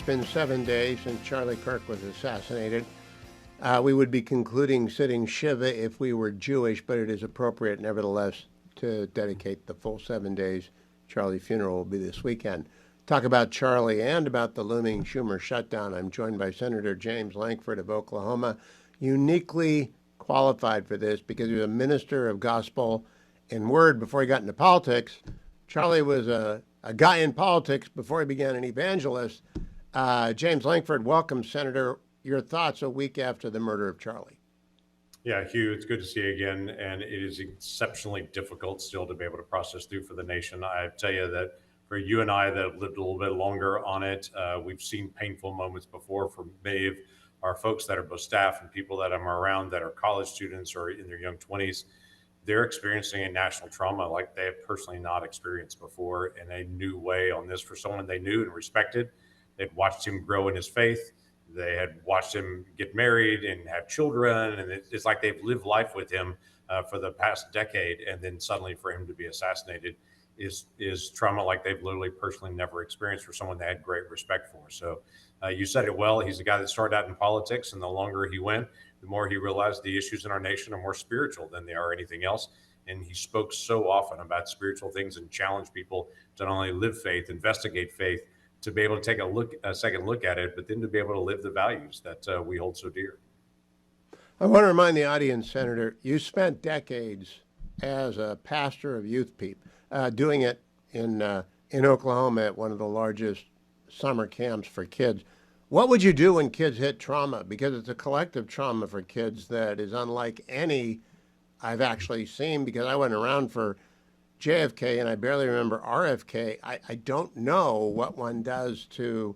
been 7 days since Charlie Kirk was assassinated. We would be concluding sitting Shiva if we were Jewish, but it is appropriate, nevertheless, to dedicate the full 7 days. Charlie funeral will be this weekend. Talk about Charlie and about the looming Schumer shutdown. I'm joined by Senator James Lankford of Oklahoma, uniquely qualified for this because he was a minister of gospel and word before he got into politics. Charlie was a guy in politics before he began an evangelist. James Lankford, welcome, Senator. Your thoughts a week after the murder of Charlie. Yeah, Hugh, it's good to see you again. And it is exceptionally difficult still to be able to process through for the nation. I tell you that for you and I that have lived a little bit longer on it, we've seen painful moments before for many of our folks that are both staff and people that I'm around that are college students or in their young 20s. They're experiencing a national trauma like they have personally not experienced before in a new way on this for someone they knew and respected. They'd watched him grow in his faith. They had watched him get married and have children. And it's like they've lived life with him for the past decade. And then suddenly for him to be assassinated is trauma like they've literally personally never experienced for someone they had great respect for. So you said it well. He's a guy that started out in politics, and the longer he went, the more he realized the issues in our nation are more spiritual than they are anything else. And he spoke so often about spiritual things and challenged people to not only live faith, investigate faith, to be able to take a second look at it, but then to be able to live the values that we hold so dear. I want to remind the audience, Senator, you spent decades as a pastor of youth people, doing it in Oklahoma at one of the largest summer camps for kids. What would you do when kids hit trauma? Because it's a collective trauma for kids that is unlike any I've actually seen, because I went around for JFK and I barely remember RFK. I don't know what one does to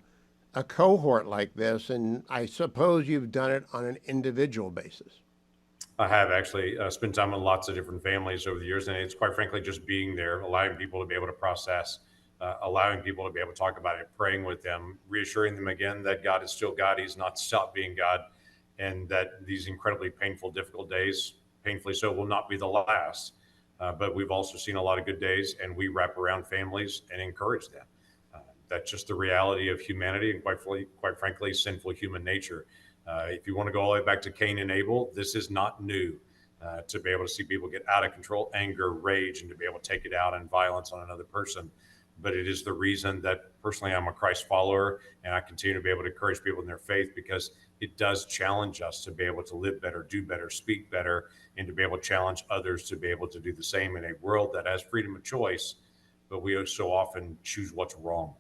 a cohort like this, and I suppose you've done it on an individual basis. I have actually spent time with lots of different families over the years, and it's quite frankly just being there, allowing people to be able to process, allowing people to be able to talk about it, praying with them, reassuring them again that God is still God, he's not stopped being God, and that these incredibly painful, difficult days, painfully so, will not be the last. But we've also seen a lot of good days, and we wrap around families and encourage them. That's just the reality of humanity and quite frankly, sinful human nature. If you want to go all the way back to Cain and Abel, this is not new. To be able to see people get out of control, anger, rage, and to be able to take it out in violence on another person. But it is the reason that personally I'm a Christ follower, and I continue to be able to encourage people in their faith, because it does challenge us to be able to live better, do better, speak better, and to be able to challenge others to be able to do the same in a world that has freedom of choice, but we so often choose what's wrong.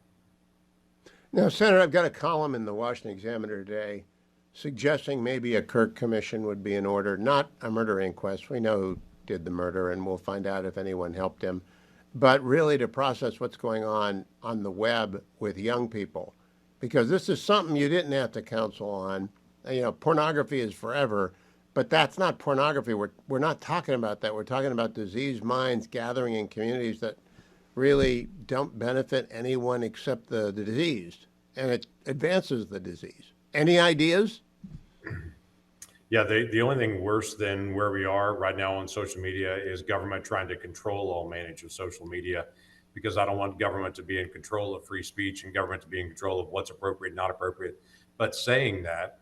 Now, Senator, I've got a column in the Washington Examiner today suggesting maybe a Kirk commission would be in order, not a murder inquest. We know who did the murder, and we'll find out if anyone helped him, but really to process what's going on the web with young people, because this is something you didn't have to counsel on. You know, pornography is forever, but that's not pornography. We're not talking about that. We're talking about diseased minds gathering in communities that really don't benefit anyone except the diseased, and it advances the disease. Any ideas? Yeah, the only thing worse than where we are right now on social media is government trying to control all manage of social media, because I don't want government to be in control of free speech and government to be in control of what's appropriate, not appropriate. But saying that,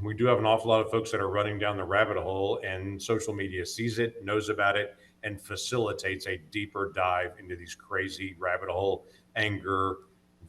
we do have an awful lot of folks that are running down the rabbit hole, and social media sees it, knows about it, and facilitates a deeper dive into these crazy rabbit hole, anger,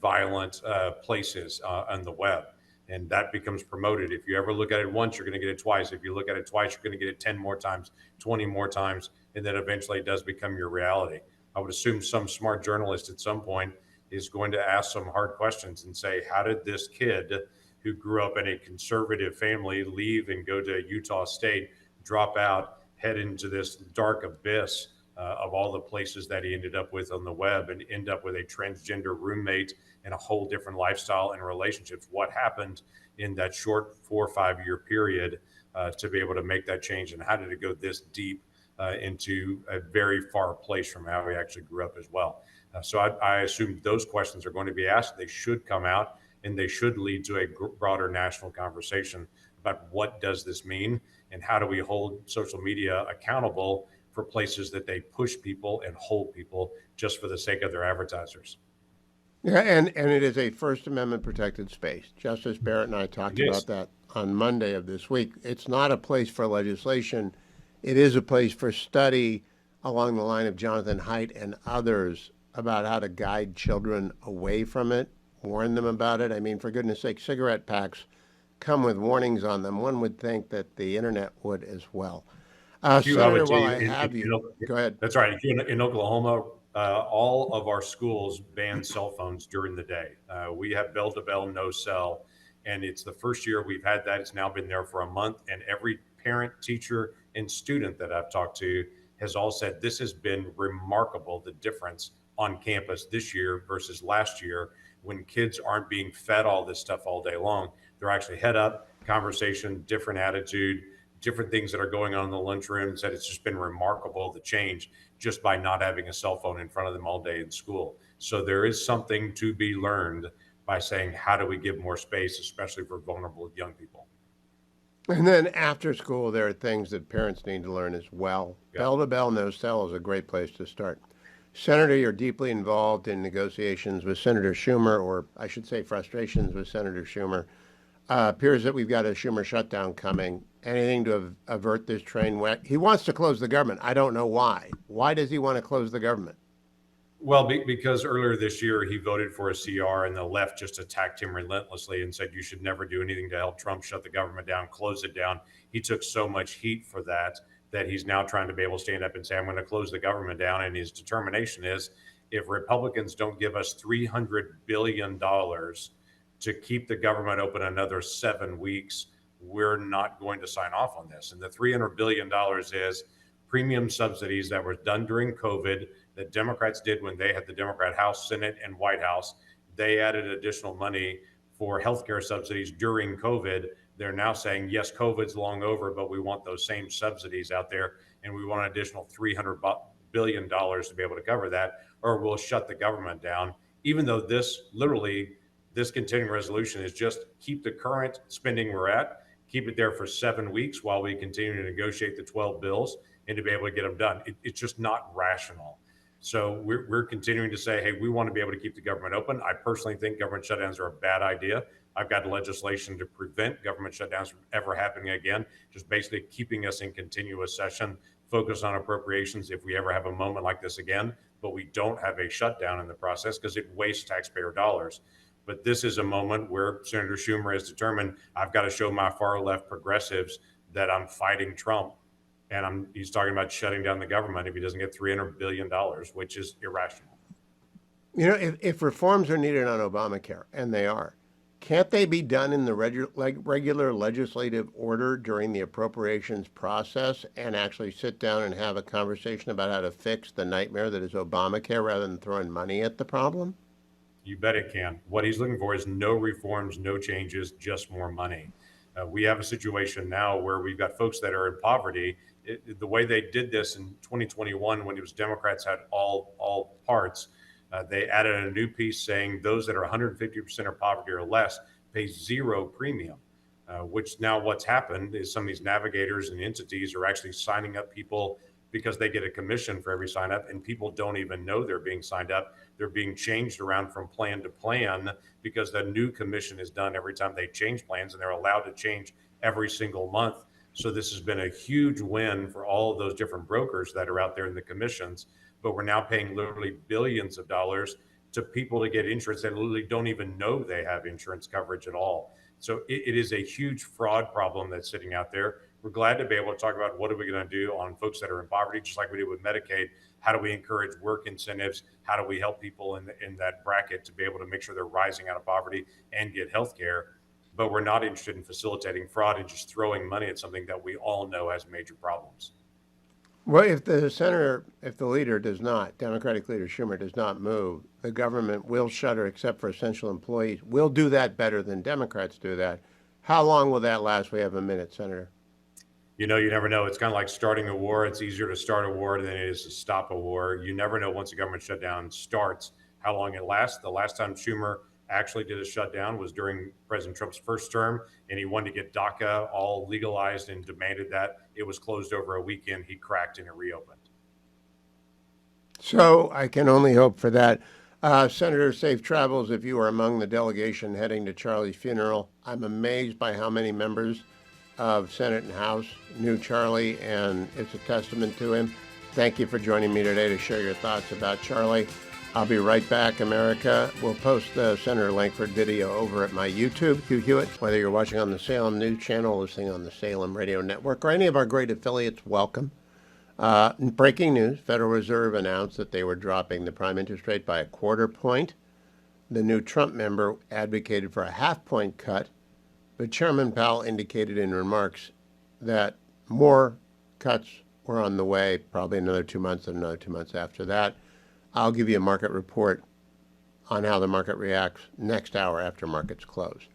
violent places on the web. And that becomes promoted. If you ever look at it once, you're going to get it twice. If you look at it twice, you're going to get it 10 more times, 20 more times, and then eventually it does become your reality. I would assume some smart journalist at some point is going to ask some hard questions and say, how did this kid who grew up in a conservative family leave and go to Utah State, drop out, head into this dark abyss of all the places that he ended up with on the web, and end up with a transgender roommate and a whole different lifestyle and relationships? What happened in that short 4 or 5 year period to be able to make that change? And how did it go this deep into a very far place from how he actually grew up as well? So I assume those questions are going to be asked. They should come out, and they should lead to a broader national conversation about what does this mean, and how do we hold social media accountable for places that they push people and hold people just for the sake of their advertisers. Yeah, and it is a First Amendment protected space. Justice Barrett and I It talked is. about that on Monday of this week. It's not a place for legislation. It is a place for study along the line of Jonathan Haidt and others about how to guide children away from it, warn them about it. I mean, for goodness sake, cigarette packs come with warnings on them. One would think that the internet would as well. Hugh, I would Senator, tell while you, I have you, go ahead. that's right. In Oklahoma, all of our schools ban cell phones during the day. We have bell to bell, no cell. And it's the first year we've had that. It's now been there for a month. And every parent, teacher, and student that I've talked to has all said this has been remarkable, the difference on campus this year versus last year when kids aren't being fed all this stuff all day long. They're actually head up, conversation, different attitude, different things that are going on in the lunchroom. Said it's just been remarkable the change just by not having a cell phone in front of them all day in school. So there is something to be learned by saying, how do we give more space, especially for vulnerable young people? And then after school, there are things that parents need to learn as well. Yeah. Bell to bell, no cell is a great place to start. Senator, you're deeply involved in negotiations with Senator Schumer, or I should say frustrations with Senator Schumer. Appears that we've got a Schumer shutdown coming. Anything to avert this train wreck? He wants to close the government. I don't know why. Why does he want to close the government? Well, because earlier this year he voted for a CR and the left just attacked him relentlessly and said you should never do anything to help Trump shut the government down, close it down. He took so much heat for that that he's now trying to be able to stand up and say, I'm going to close the government down. And his determination is if Republicans don't give us $300 billion to keep the government open another 7 weeks, we're not going to sign off on this. And the $300 billion is premium subsidies that were done during COVID that Democrats did when they had the Democrat House, Senate, and White House. They added additional money for healthcare subsidies during COVID. They're now saying, yes, COVID's long over, but we want those same subsidies out there, and we want an additional $300 billion to be able to cover that, or we'll shut the government down. Even though this continuing resolution is just keep the current spending we're at, keep it there for 7 weeks while we continue to negotiate the 12 bills and to be able to get them done. It's just not rational. So we're continuing to say, hey, we want to be able to keep the government open. I personally think government shutdowns are a bad idea. I've got legislation to prevent government shutdowns from ever happening again, just basically keeping us in continuous session, focus on appropriations if we ever have a moment like this again, but we don't have a shutdown in the process because it wastes taxpayer dollars. But this is a moment where Senator Schumer has determined I've got to show my far left progressives that I'm fighting Trump. And he's talking about shutting down the government if he doesn't get $300 billion, which is irrational. You know, if reforms are needed on Obamacare, and they are, can't they be done in the regular legislative order during the appropriations process and actually sit down and have a conversation about how to fix the nightmare that is Obamacare rather than throwing money at the problem? You bet it can. What he's looking for is no reforms, no changes, just more money. We have a situation now where we've got folks that are in poverty. The way they did this in 2021, when it was Democrats had all parts, they added a new piece saying those that are 150% of poverty or less pay zero premium. Which now what's happened is some of these navigators and entities are actually signing up people because they get a commission for every sign up, and people don't even know they're being signed up. They're being changed around from plan to plan because the new commission is done every time they change plans, and they're allowed to change every single month. So this has been a huge win for all of those different brokers that are out there in the commissions, but we're now paying literally billions of dollars to people to get insurance that literally don't even know they have insurance coverage at all. So it is a huge fraud problem that's sitting out there. We're glad to be able to talk about what are we going to do on folks that are in poverty, just like we did with Medicaid. How do we encourage work incentives? How do we help people in that bracket to be able to make sure they're rising out of poverty and get health care? But we're not interested in facilitating fraud and just throwing money at something that we all know has major problems. Well, if the leader does not, Democratic leader Schumer does not move, the government will shutter except for essential employees. We'll do that better than Democrats do that. How long will that last? We have a minute, Senator. You know, you never know. It's kind of like starting a war. It's easier to start a war than it is to stop a war. You never know once a government shutdown starts how long it lasts. The last time Schumer actually did a shutdown was during President Trump's first term, and he wanted to get DACA all legalized and demanded that. It was closed over a weekend. He cracked and it reopened. So I can only hope for that. Senator, safe travels if you are among the delegation heading to Charlie's funeral. I'm amazed by how many members of Senate and House knew Charlie, and it's a testament to him. Thank you for joining me today to share your thoughts about Charlie. I'll be right back, America. We'll post the Senator Langford video over at my YouTube, Hugh Hewitt. Whether you're watching on the Salem News Channel, listening on the Salem Radio Network, or any of our great affiliates, welcome. Breaking news, Federal Reserve announced that they were dropping the prime interest rate by 1/4 point. The new Trump member advocated for a 1/2 point cut, but Chairman Powell indicated in remarks that more cuts were on the way, probably another 2 months and another 2 months after that. I'll give you a market report on how the market reacts next hour after markets close.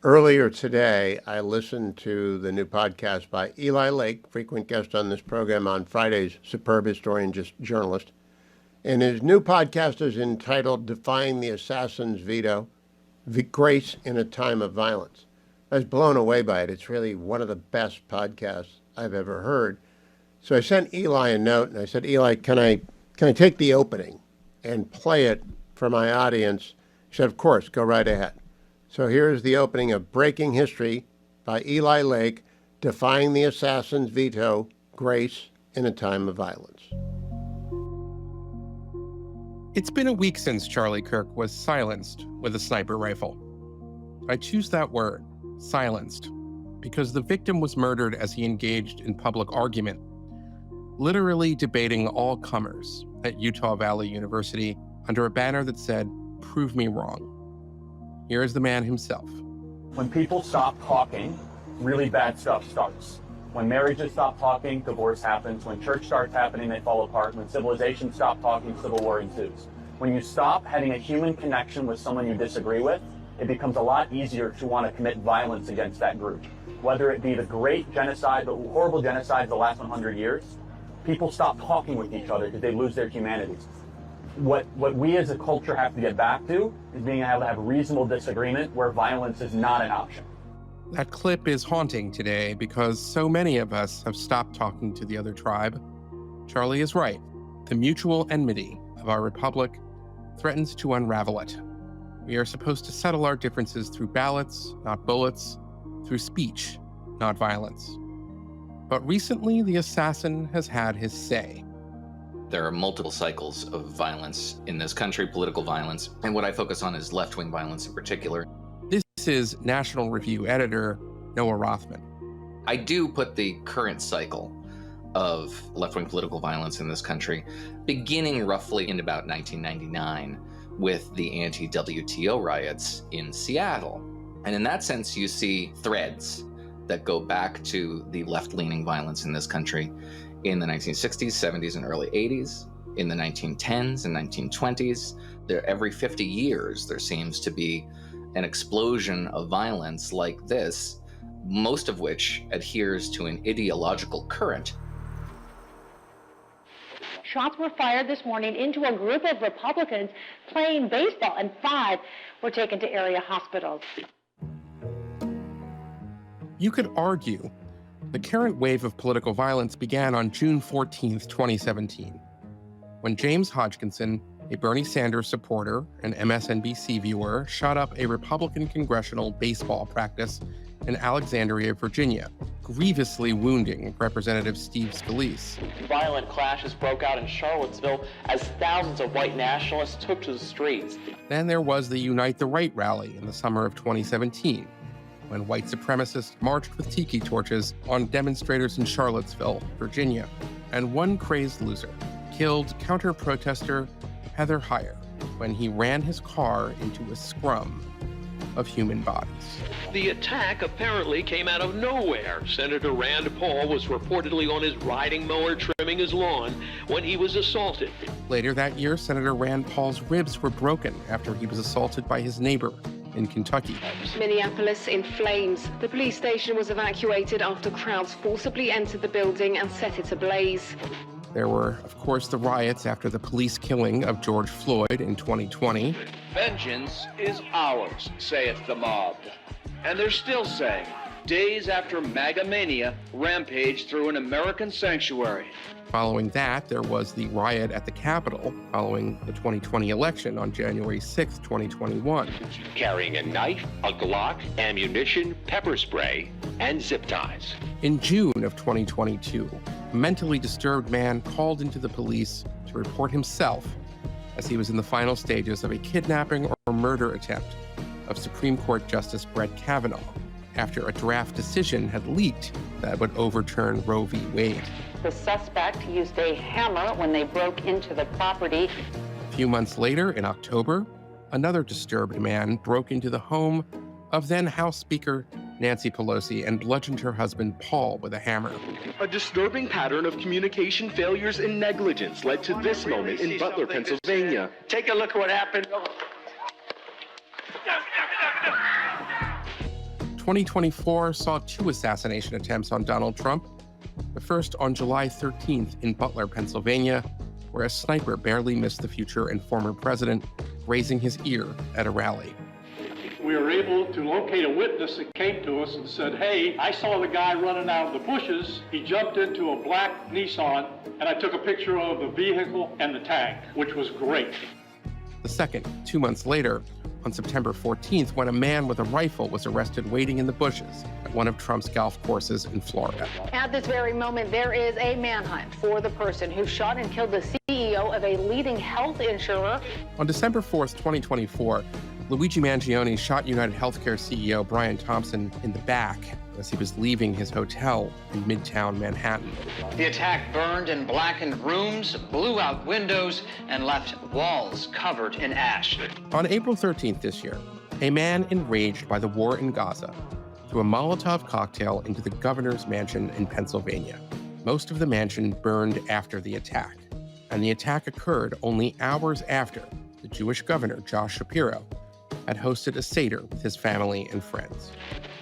Earlier today, I listened to the new podcast by Eli Lake, frequent guest on this program on Fridays, superb historian, just journalist. And his new podcast is entitled Defying the Assassin's Veto, Grace in a Time of Violence. I was blown away by it. It's really one of the best podcasts I've ever heard. So I sent Eli a note and I said, Eli, can I take the opening and play it for my audience? He said, of course, go right ahead. So here's the opening of Breaking History by Eli Lake, Defying the Assassin's Veto, Grace in a Time of Violence. It's been a week since Charlie Kirk was silenced with a sniper rifle. I choose that word, silenced, because the victim was murdered as he engaged in public argument, literally debating all comers at Utah Valley University under a banner that said, "Prove me wrong." Here is the man himself. When people stop talking, really bad stuff starts. When marriages stop talking, divorce happens. When church starts happening, they fall apart. When civilization stops talking, civil war ensues. When you stop having a human connection with someone you disagree with, it becomes a lot easier to want to commit violence against that group. Whether it be the great genocide, the horrible genocide of the last 100 years, people stop talking with each other because they lose their humanity. What we as a culture have to get back to is being able to have reasonable disagreement where violence is not an option. That clip is haunting today because so many of us have stopped talking to the other tribe. Charlie is right. The mutual enmity of our republic threatens to unravel it. We are supposed to settle our differences through ballots, not bullets, through speech, not violence. But recently, the assassin has had his say. There are multiple cycles of violence in this country, political violence, and what I focus on is left-wing violence in particular. This is National Review editor Noah Rothman. I do put the current cycle of left-wing political violence in this country beginning roughly in about 1999 with the anti-WTO riots in Seattle. And in that sense, you see threads that go back to the left-leaning violence in this country in the 1960s, 70s, and early 80s, in the 1910s and 1920s. Every 50 years, there seems to be an explosion of violence like this, most of which adheres to an ideological current. Shots were fired this morning into a group of Republicans playing baseball, and 5 were taken to area hospitals. You could argue the current wave of political violence began on June 14th, 2017, when James Hodgkinson, a Bernie Sanders supporter and MSNBC viewer, shot up a Republican congressional baseball practice in Alexandria, Virginia, grievously wounding Representative Steve Scalise. Violent clashes broke out in Charlottesville as thousands of white nationalists took to the streets. Then there was the Unite the Right rally in the summer of 2017, when white supremacists marched with tiki torches on demonstrators in Charlottesville, Virginia, and one crazed loser killed counter-protester Heather Heyer when he ran his car into a scrum of human bodies. The attack apparently came out of nowhere. Senator Rand Paul was reportedly on his riding mower trimming his lawn when he was assaulted. Later that year, Senator Rand Paul's ribs were broken after he was assaulted by his neighbor in Kentucky. Minneapolis in flames. The police station was evacuated after crowds forcibly entered the building and set it ablaze. There were, of course, the riots after the police killing of George Floyd in 2020. Vengeance is ours, saith the mob. And they're still saying, days after MAGA mania rampaged through an American sanctuary. Following that, there was the riot at the Capitol following the 2020 election on January 6, 2021. Carrying a knife, a Glock, ammunition, pepper spray, and zip ties. In June of 2022, a mentally disturbed man called into the police to report himself as he was in the final stages of a kidnapping or murder attempt of Supreme Court Justice Brett Kavanaugh after a draft decision had leaked that would overturn Roe v. Wade. The suspect used a hammer when they broke into the property. A few months later, in October, another disturbed man broke into the home of then House Speaker Nancy Pelosi and bludgeoned her husband Paul with a hammer. A disturbing pattern of communication failures and negligence led to this moment in Butler, Pennsylvania. Take a look at what happened. 2024 saw 2 assassination attempts on Donald Trump. The first on July 13th in Butler, Pennsylvania, where a sniper barely missed the future and former president raising his ear at a rally. We were able to locate a witness that came to us and said, hey, I saw the guy running out of the bushes. He jumped into a black Nissan, and I took a picture of the vehicle and the tag, which was great. The second, 2 months later, on September 14th, when a man with a rifle was arrested waiting in the bushes at one of Trump's golf courses in Florida. At this very moment, there is a manhunt for the person who shot and killed the CEO of a leading health insurer. On December 4th, 2024, Luigi Mangione shot United Healthcare CEO Brian Thompson in the back as he was leaving his hotel in Midtown Manhattan. The attack burned and blackened rooms, blew out windows, and left walls covered in ash. On April 13th this year, a man enraged by the war in Gaza threw a Molotov cocktail into the governor's mansion in Pennsylvania. Most of the mansion burned after the attack, and the attack occurred only hours after the Jewish governor, Josh Shapiro, had hosted a Seder with his family and friends.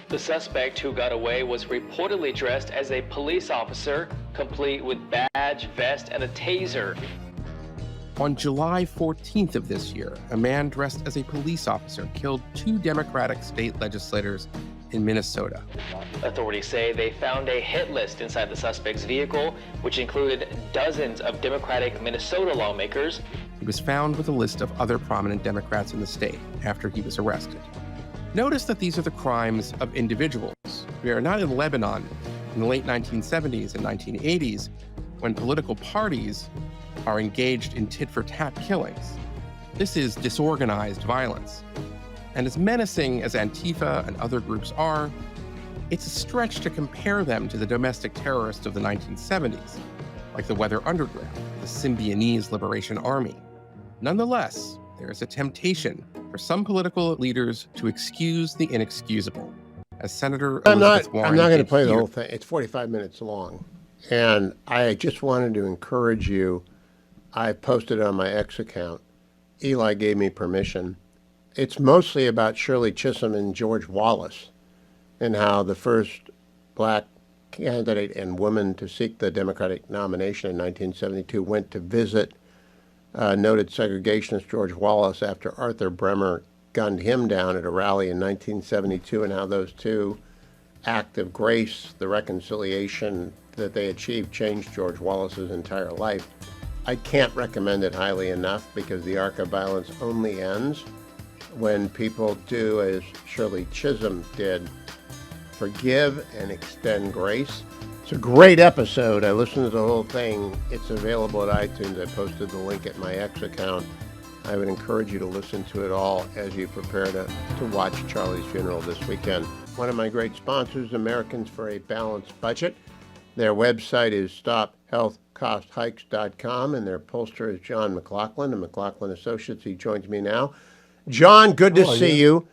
The suspect who got away was reportedly dressed as a police officer, complete with badge, vest, and a taser. On July 14th of this year, a man dressed as a police officer killed 2 Democratic state legislators in Minnesota. Authorities say they found a hit list inside the suspect's vehicle, which included dozens of Democratic Minnesota lawmakers. He was found with a list of other prominent Democrats in the state after he was arrested. Notice that these are the crimes of individuals. We are not in Lebanon in the late 1970s and 1980s when political parties are engaged in tit-for-tat killings. This is disorganized violence. And as menacing as Antifa and other groups are, it's a stretch to compare them to the domestic terrorists of the 1970s, like the Weather Underground, the Symbionese Liberation Army. Nonetheless, there is a temptation for some political leaders to excuse the inexcusable. As Senator Elizabeth Warren I'm not going to did play the here. whole thing. It's 45 minutes long. And I just wanted to encourage you. I posted it on my X account. Eli gave me permission. It's mostly about Shirley Chisholm and George Wallace and how the first black candidate and woman to seek the Democratic nomination in 1972 went to visit noted segregationist George Wallace after Arthur Bremer gunned him down at a rally in 1972, and how those two acts of grace, the reconciliation that they achieved, changed George Wallace's entire life. I can't recommend it highly enough because the arc of violence only ends when people do as Shirley Chisholm did, forgive and extend grace. It's a great episode. I listened to the whole thing. It's available at iTunes. I posted the link at my X account. I would encourage you to listen to it all as you prepare to watch Charlie's funeral this weekend. One of my great sponsors, Americans for a Balanced Budget. Their website is stophealthcosthikes.com, and their pollster is John McLaughlin of McLaughlin Associates. He joins me now. John, good to see you.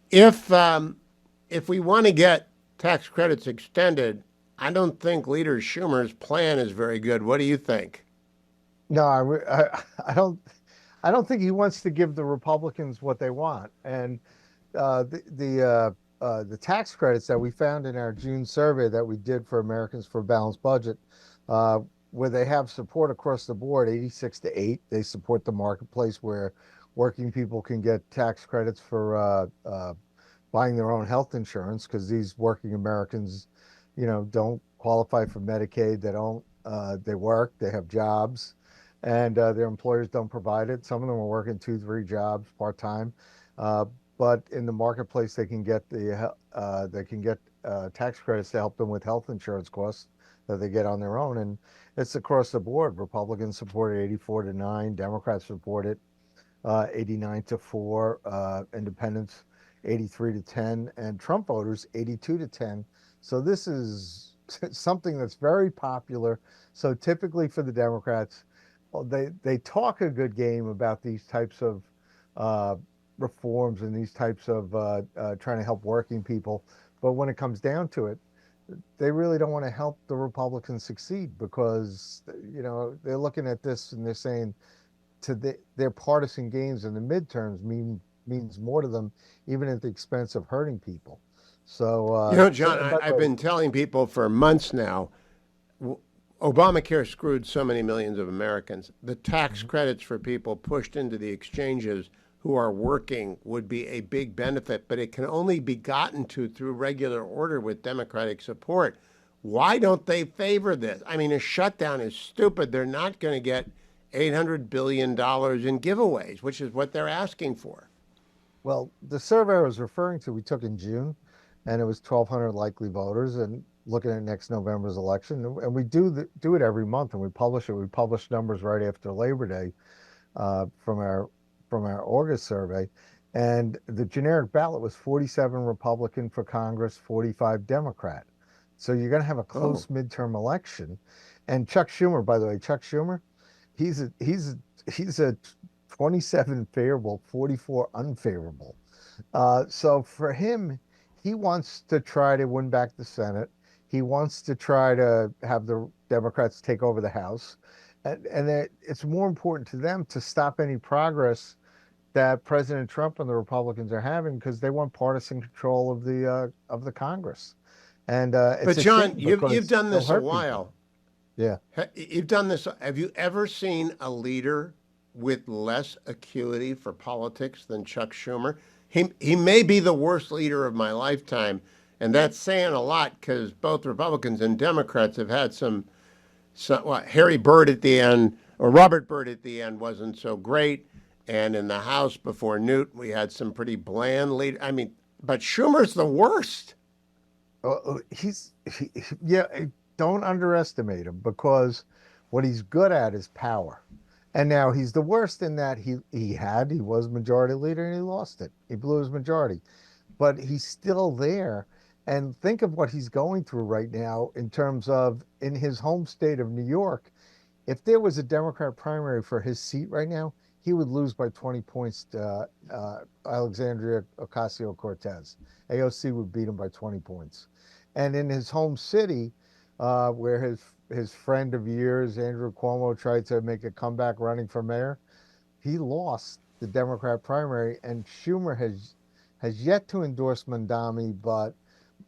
If we want to get tax credits extended, I don't think Leader Schumer's plan is very good. What do you think? No, I don't think he wants to give the Republicans what they want. And the tax credits that we found in our June survey that we did for Americans for a Balanced Budget, where they have support across the board, 86-8. They support the marketplace where working people can get tax credits for buying their own health insurance, because these working Americans, don't qualify for Medicaid. They don't they work, they have jobs, and their employers don't provide it. Some of them are working 2, 3 jobs part-time, but in the marketplace they can get tax credits to help them with health insurance costs that they get on their own. And it's across the board. Republicans support it 84-9, Democrats support it 89-4, independents 83-10, and Trump voters 82-10. So this is something that's very popular. So typically for the Democrats, they talk a good game about these types of reforms and these types of trying to help working people. But when it comes down to it, they really don't want to help the Republicans succeed, because, you know, they're looking at this and they're saying their partisan gains in the midterms means more to them, even at the expense of hurting people. So, you know, John, I've been telling people for months now, Obamacare screwed so many millions of Americans. The tax credits for people pushed into the exchanges who are working would be a big benefit, but it can only be gotten to through regular order with Democratic support. Why don't they favor this? I mean, a shutdown is stupid. They're not going to get $800 billion in giveaways, which is what they're asking for. Well, the survey I was referring to, we took in June, and it was 1,200 likely voters, and looking at next November's election. And we do it every month, and we publish it. We publish numbers right after Labor Day from our August survey. And the generic ballot was 47 Republican for Congress, 45 Democrat. So you're going to have a close midterm election. And Chuck Schumer, by the way, he's a 27 favorable, 44 unfavorable. So for him, he wants to try to win back the Senate. He wants to try to have the Democrats take over the House. And it's more important to them to stop any progress that President Trump and the Republicans are having, because they want partisan control of the Congress. And but John, you've done this a while. People. Yeah, you've done this. Have you ever seen a leader with less acuity for politics than Chuck Schumer? He may be the worst leader of my lifetime, and that's saying a lot, because both Republicans and Democrats have had some Harry Byrd at the end, or Robert Byrd at the end wasn't so great. And in the House before Newt, we had some pretty bland leaders. I mean, but Schumer's the worst. Don't underestimate him, because what he's good at is power. And now he's the worst in that he was majority leader and he lost it. He blew his majority. But he's still there. And think of what he's going through right now in terms of, in his home state of New York, if there was a Democrat primary for his seat right now, he would lose by 20 points to Alexandria Ocasio-Cortez. AOC would beat him by 20 points. And in his home city, where his friend of years, Andrew Cuomo, tried to make a comeback running for mayor, he lost the Democrat primary. And Schumer has yet to endorse Mondami, but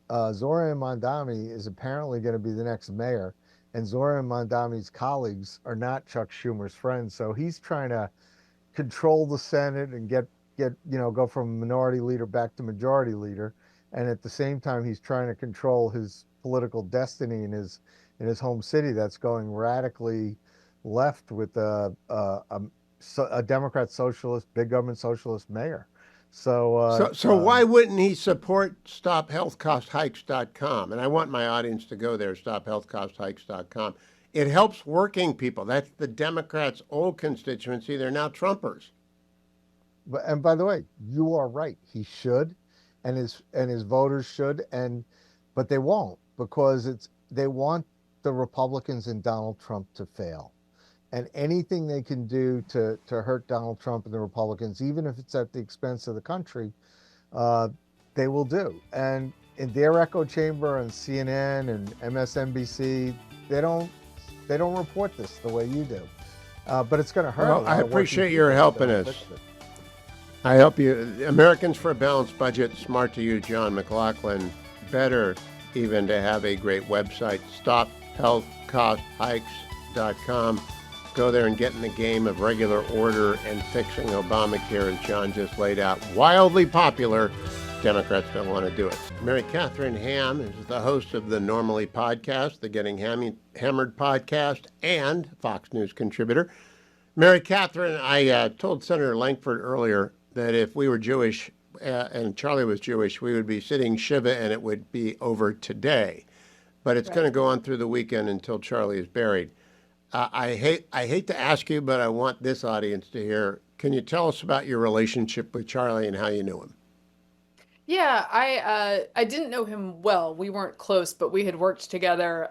Zohran Mondami is apparently going to be the next mayor. And Zohran Mondami's colleagues are not Chuck Schumer's friends. So he's trying to control the Senate and go from minority leader back to majority leader. And at the same time, he's trying to control his political destiny in his home city that's going radically left with a Democrat socialist, big government socialist mayor. So why wouldn't he support StopHealthCostHikes.com? And I want my audience to go there, StopHealthCostHikes.com. It helps working people. That's the Democrats' old constituency. They're now Trumpers. And by the way, you are right. He should, and his voters should, but they won't, because they want the Republicans and Donald Trump to fail. And anything they can do to hurt Donald Trump and the Republicans, even if it's at the expense of the country, they will do. And in their echo chamber on CNN and MSNBC, they don't report this the way you do. But it's going to hurt. Well, I appreciate your helping us. I help you. Americans for a Balanced Budget, smart to use John McLaughlin. Better even to have a great website, StopHealthCostHikes.com. Go there and get in the game of regular order and fixing Obamacare, as John just laid out. Wildly popular Democrats don't want to do it. Mary Catherine Ham is the host of the Normally podcast, the Getting Hammered podcast, and Fox News contributor. Mary Catherine, I told Senator Lankford earlier that if we were Jewish and Charlie was Jewish, we would be sitting Shiva and it would be over today. But it's going to go on through the weekend until Charlie is buried. I hate to ask you, but I want this audience to hear. Can you tell us about your relationship with Charlie and how you knew him? Yeah, I didn't know him well. We weren't close, but we had worked together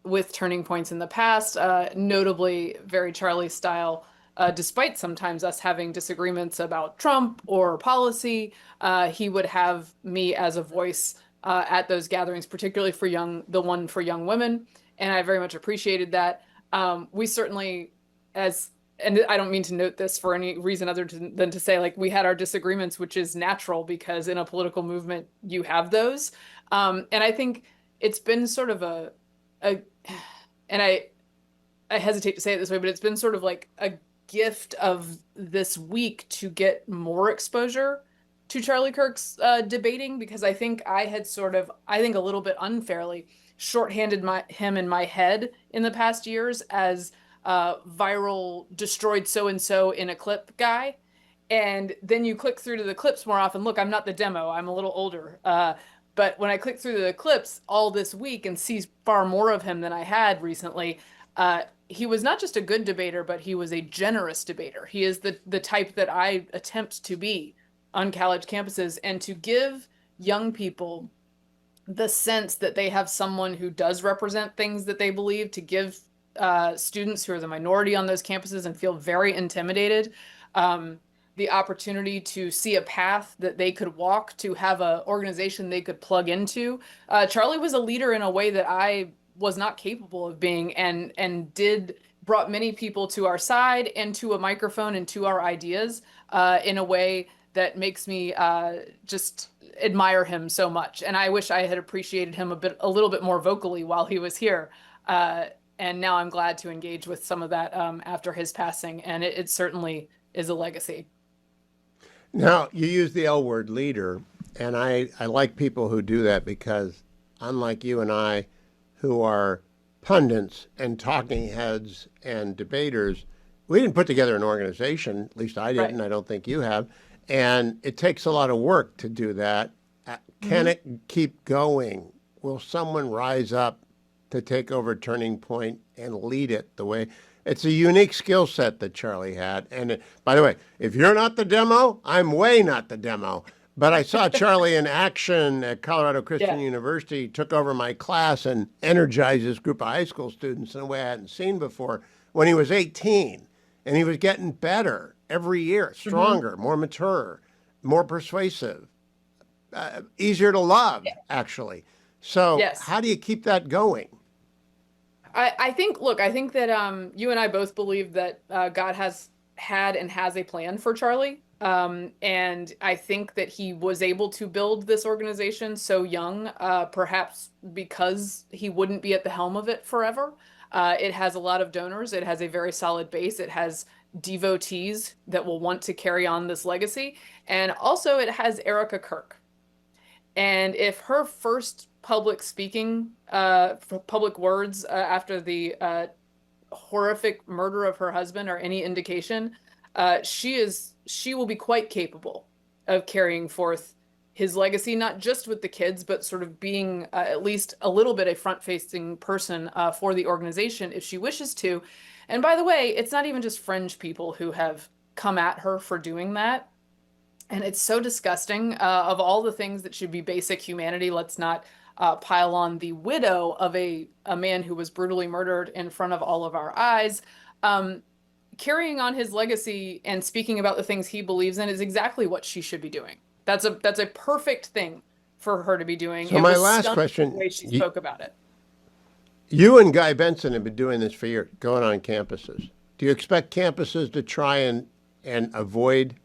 with Turning Points in the past, notably very Charlie style. Despite sometimes us having disagreements about Trump or policy, he would have me as a voice at those gatherings, particularly for the one for young women, and I very much appreciated that. We certainly, and I don't mean to note this for any reason other than to say, like, we had our disagreements, which is natural because in a political movement you have those. And I think it's been sort of and I hesitate to say it this way, but it's been sort of like a gift of this week to get more exposure to Charlie Kirk's debating, because I think I had I think a little bit unfairly shorthanded him in my head in the past years as viral destroyed so-and-so in a clip guy. And then you click through to the clips more often. Look, I'm not the demo, I'm a little older. But when I click through the clips all this week and see far more of him than I had recently, he was not just a good debater, but he was a generous debater. He is the type that I attempt to be on college campuses, and to give young people the sense that they have someone who does represent things that they believe, to give students who are the minority on those campuses and feel very intimidated, the opportunity to see a path that they could walk, to have an organization they could plug into. Charlie was a leader in a way that I was not capable of being, and brought many people to our side and to a microphone and to our ideas in a way that makes me just admire him so much. And I wish I had appreciated him a little bit more vocally while he was here. And now I'm glad to engage with some of that after his passing, and it certainly is a legacy. Now, you use the L word, leader, and I like people who do that, because unlike you and I, who are pundits and talking heads and debaters, we didn't put together an organization, at least I didn't, I don't think you have, and it takes a lot of work to do that. Can it keep going? Will someone rise up to take over Turning Point and lead it the way? It's a unique skill set that Charlie had. And by the way, if you're not the demo, I'm way not the demo. But I saw Charlie in action at Colorado Christian University, took over my class and energized this group of high school students in a way I hadn't seen before when he was 18. And he was getting better every year, stronger, more mature, more persuasive, easier to love, actually. So how do you keep that going? I think that you and I both believe that God has had and has a plan for Charlie. And I think that he was able to build this organization so young, perhaps because he wouldn't be at the helm of it forever. It has a lot of donors. It has a very solid base. It has devotees that will want to carry on this legacy. And also it has Erica Kirk. And if her first public speaking, public words after the horrific murder of her husband are any indication, she will be quite capable of carrying forth his legacy, not just with the kids, but sort of being at least a little bit a front-facing person for the organization if she wishes to. And by the way, it's not even just fringe people who have come at her for doing that. And it's so disgusting. Of all the things that should be basic humanity, let's not pile on the widow of a man who was brutally murdered in front of all of our eyes. Carrying on his legacy and speaking about the things he believes in is exactly what she should be doing. That's a perfect thing for her to be doing. So my last question, the way she spoke about it. You and Guy Benson have been doing this for years, going on campuses. Do you expect campuses to try and avoid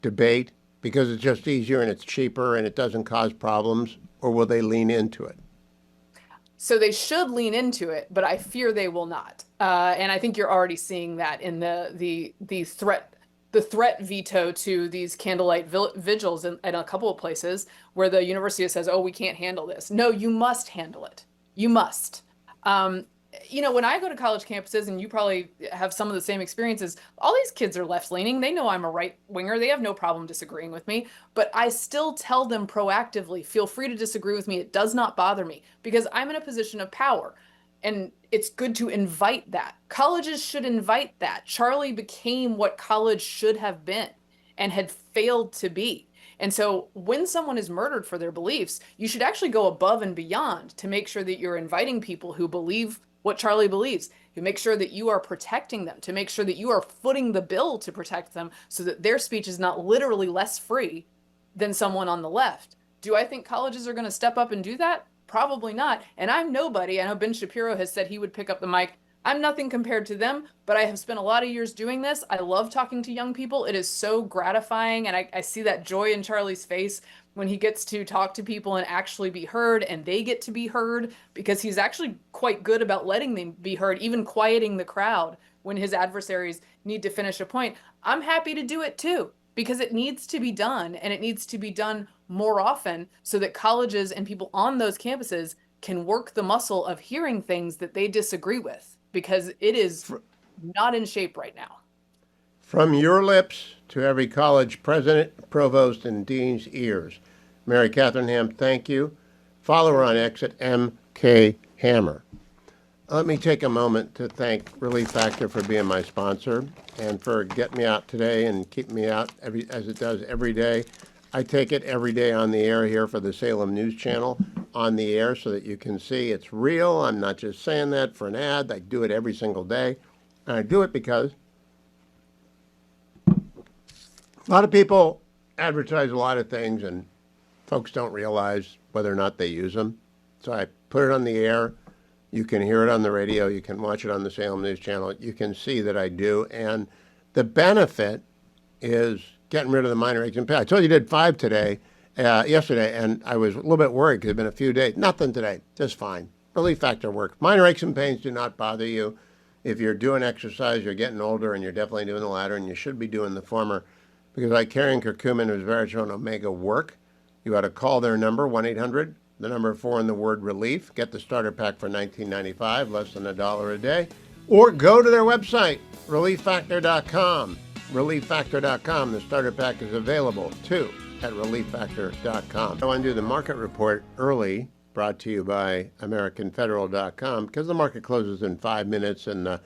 debate because it's just easier and it's cheaper and it doesn't cause problems, or will they lean into it? So they should lean into it, but I fear they will not. And I think you're already seeing that in the threat the threat veto to these candlelight vigils in a couple of places where the university says, oh, we can't handle this. No, you must handle it. You must. When I go to college campuses, and you probably have some of the same experiences, all these kids are left-leaning. They know I'm a right-winger. They have no problem disagreeing with me. But I still tell them proactively, feel free to disagree with me. It does not bother me because I'm in a position of power. And it's good to invite that. Colleges should invite that. Charlie became what college should have been and had failed to be. And so when someone is murdered for their beliefs, you should actually go above and beyond to make sure that you're inviting people who believe what Charlie believes, to make sure that you are protecting them, to make sure that you are footing the bill to protect them so that their speech is not literally less free than someone on the left. Do I think colleges are going to step up and do that? Probably not. And I'm nobody. I know Ben Shapiro has said he would pick up the mic. I'm nothing compared to them, but I have spent a lot of years doing this. I love talking to young people. It is so gratifying. And I see that joy in Charlie's face when he gets to talk to people and actually be heard, and they get to be heard, because he's actually quite good about letting them be heard, even quieting the crowd when his adversaries need to finish a point. I'm happy to do it too, because it needs to be done, and it needs to be done more often so that colleges and people on those campuses can work the muscle of hearing things that they disagree with, because it is not in shape right now. From your lips to every college president, provost, and dean's ears. Mary Catherine Ham, thank you. Follow her on X at MK Hammer. Let me take a moment to thank Relief Factor for being my sponsor and for getting me out today and keeping me out as it does every day. I take it every day on the air here for the Salem News Channel on the air so that you can see it's real. I'm not just saying that for an ad. I do it every single day. And I do it because a lot of people advertise a lot of things and folks don't realize whether or not they use them. So I put it on the air. You can hear it on the radio. You can watch it on the Salem News Channel. You can see that I do. And the benefit is getting rid of the minor aches and pains. I told you did 5 yesterday, and I was a little bit worried because it's been a few days. Nothing today, just fine. Relief Factor works. Minor aches and pains do not bother you. If you're doing exercise, you're getting older, and you're definitely doing the latter, and you should be doing the former, because like carrying curcumin and resveratrol omega work. You ought to call their number, 1-800, the number 4 in the word relief. Get the starter pack for $19.95, less than $1 a day. Or go to their website, relieffactor.com. relieffactor.com. The starter pack is available, too, at relieffactor.com. I want to do the market report early, brought to you by AmericanFederal.com, because the market closes in 5 minutes, and the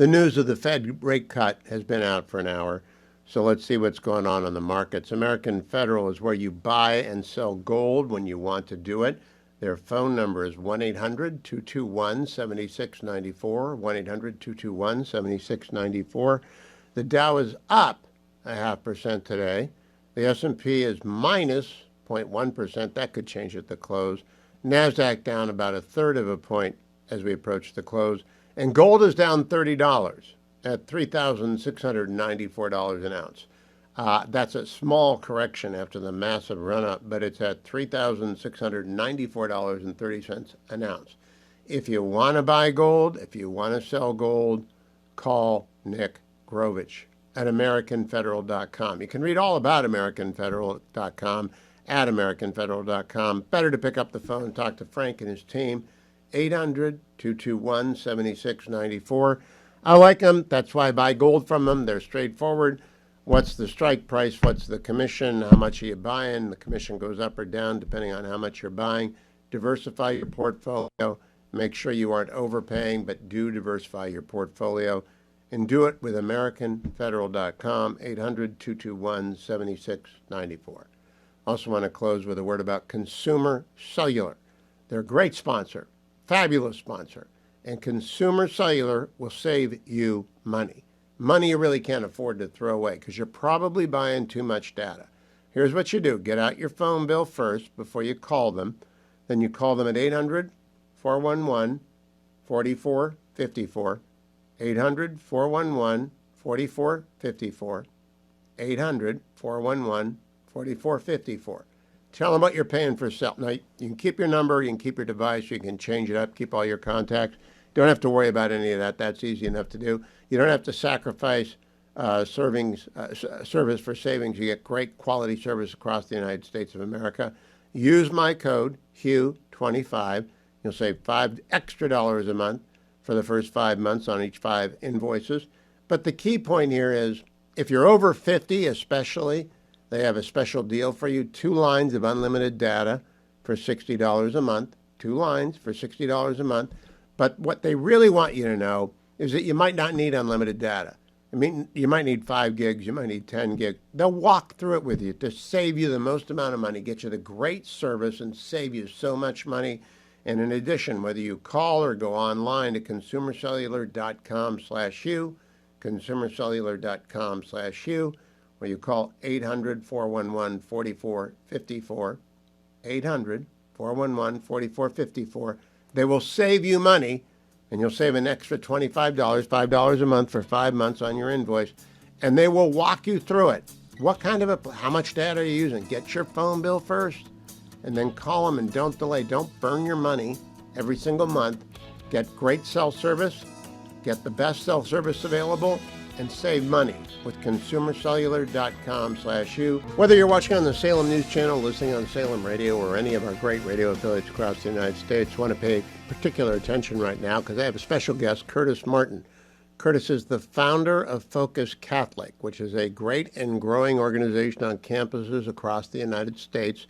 news of the Fed rate cut has been out for an hour. So let's see what's going on the markets. American Federal is where you buy and sell gold when you want to do it. Their phone number is 1-800-221-7694, 1-800-221-7694. The Dow is up 0.5% today. The S&P is minus 0.1%. That could change at the close. NASDAQ down about 1/3 of a point as we approach the close. And gold is down $30 at $3,694 an ounce. That's a small correction after the massive run-up, but it's at $3,694.30 an ounce. If you want to buy gold, if you want to sell gold, call Nick Grovich at AmericanFederal.com. You can read all about AmericanFederal.com at AmericanFederal.com. Better to pick up the phone and talk to Frank and his team, 800-221-7694. I like them. That's why I buy gold from them. They're straightforward. What's the strike price? What's the commission? How much are you buying? The commission goes up or down depending on how much you're buying. Diversify your portfolio. Make sure you aren't overpaying, but do diversify your portfolio. And do it with AmericanFederal.com, 800-221-7694. Also want to close with a word about Consumer Cellular. They're a great sponsor, fabulous sponsor. And Consumer Cellular will save you money. Money you really can't afford to throw away because you're probably buying too much data. Here's what you do. Get out your phone bill first before you call them. Then you call them at 800-411-4454. 800-411-4454. 800-411-4454. Tell them what you're paying for cell. Now, you can keep your number, you can keep your device, you can change it up, keep all your contacts. Don't have to worry about any of that. That's easy enough to do. You don't have to sacrifice service for savings. You get great quality service across the United States of America. Use my code, HUGH25. You'll save $5 extra a month for the first 5 months on each 5 invoices. But the key point here is, if you're over 50 especially, they have a special deal for you. 2 lines of unlimited data for $60 a month. 2 lines for $60 a month. But what they really want you to know is that you might not need unlimited data. I mean, you might need 5 gigs, you might need 10 gigs. They'll walk through it with you to save you the most amount of money, get you the great service, and save you so much money. And in addition, whether you call or go online to consumercellular.com/Hugh, consumercellular.com/Hugh, or you call 800-411-4454, 800-411-4454, they will save you money. And you'll save an extra $25, $5 a month for 5 months on your invoice. And they will walk you through it. How much data are you using? Get your phone bill first, and then call them, and don't delay. Don't burn your money every single month. Get great cell service, get the best cell service available, and save money with consumercellular.com/Hugh. Whether you're watching on the Salem News Channel, listening on Salem Radio, or any of our great radio affiliates across the United States, I want to pay particular attention right now because I have a special guest, Curtis Martin. Curtis is the founder of Focus Catholic, which is a great and growing organization on campuses across the United States.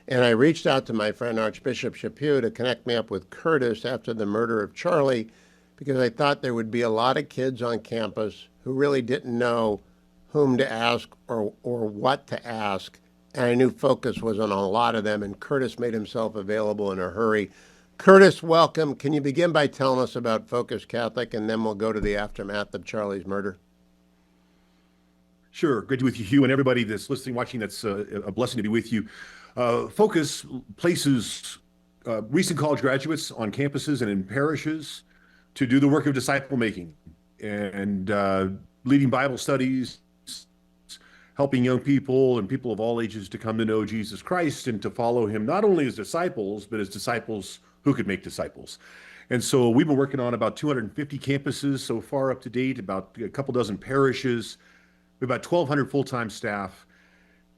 And I reached out to my friend Archbishop Chaput to connect me up with Curtis after the murder of Charlie, because I thought there would be a lot of kids on campus who really didn't know whom to ask or what to ask. And I knew Focus was on a lot of them, and Curtis made himself available in a hurry. Curtis, welcome. Can you begin by telling us about Focus Catholic, and then we'll go to the aftermath of Charlie's murder? Sure. Great to be with you, Hugh, and everybody that's listening, watching. That's a blessing to be with you. Focus places recent college graduates on campuses and in parishes to do the work of disciple making and leading Bible studies, helping young people and people of all ages to come to know Jesus Christ and to follow him, not only as disciples, but as disciples who could make disciples. And so we've been working on about 250 campuses so far up to date, about a couple dozen parishes, about 1,200 full-time staff.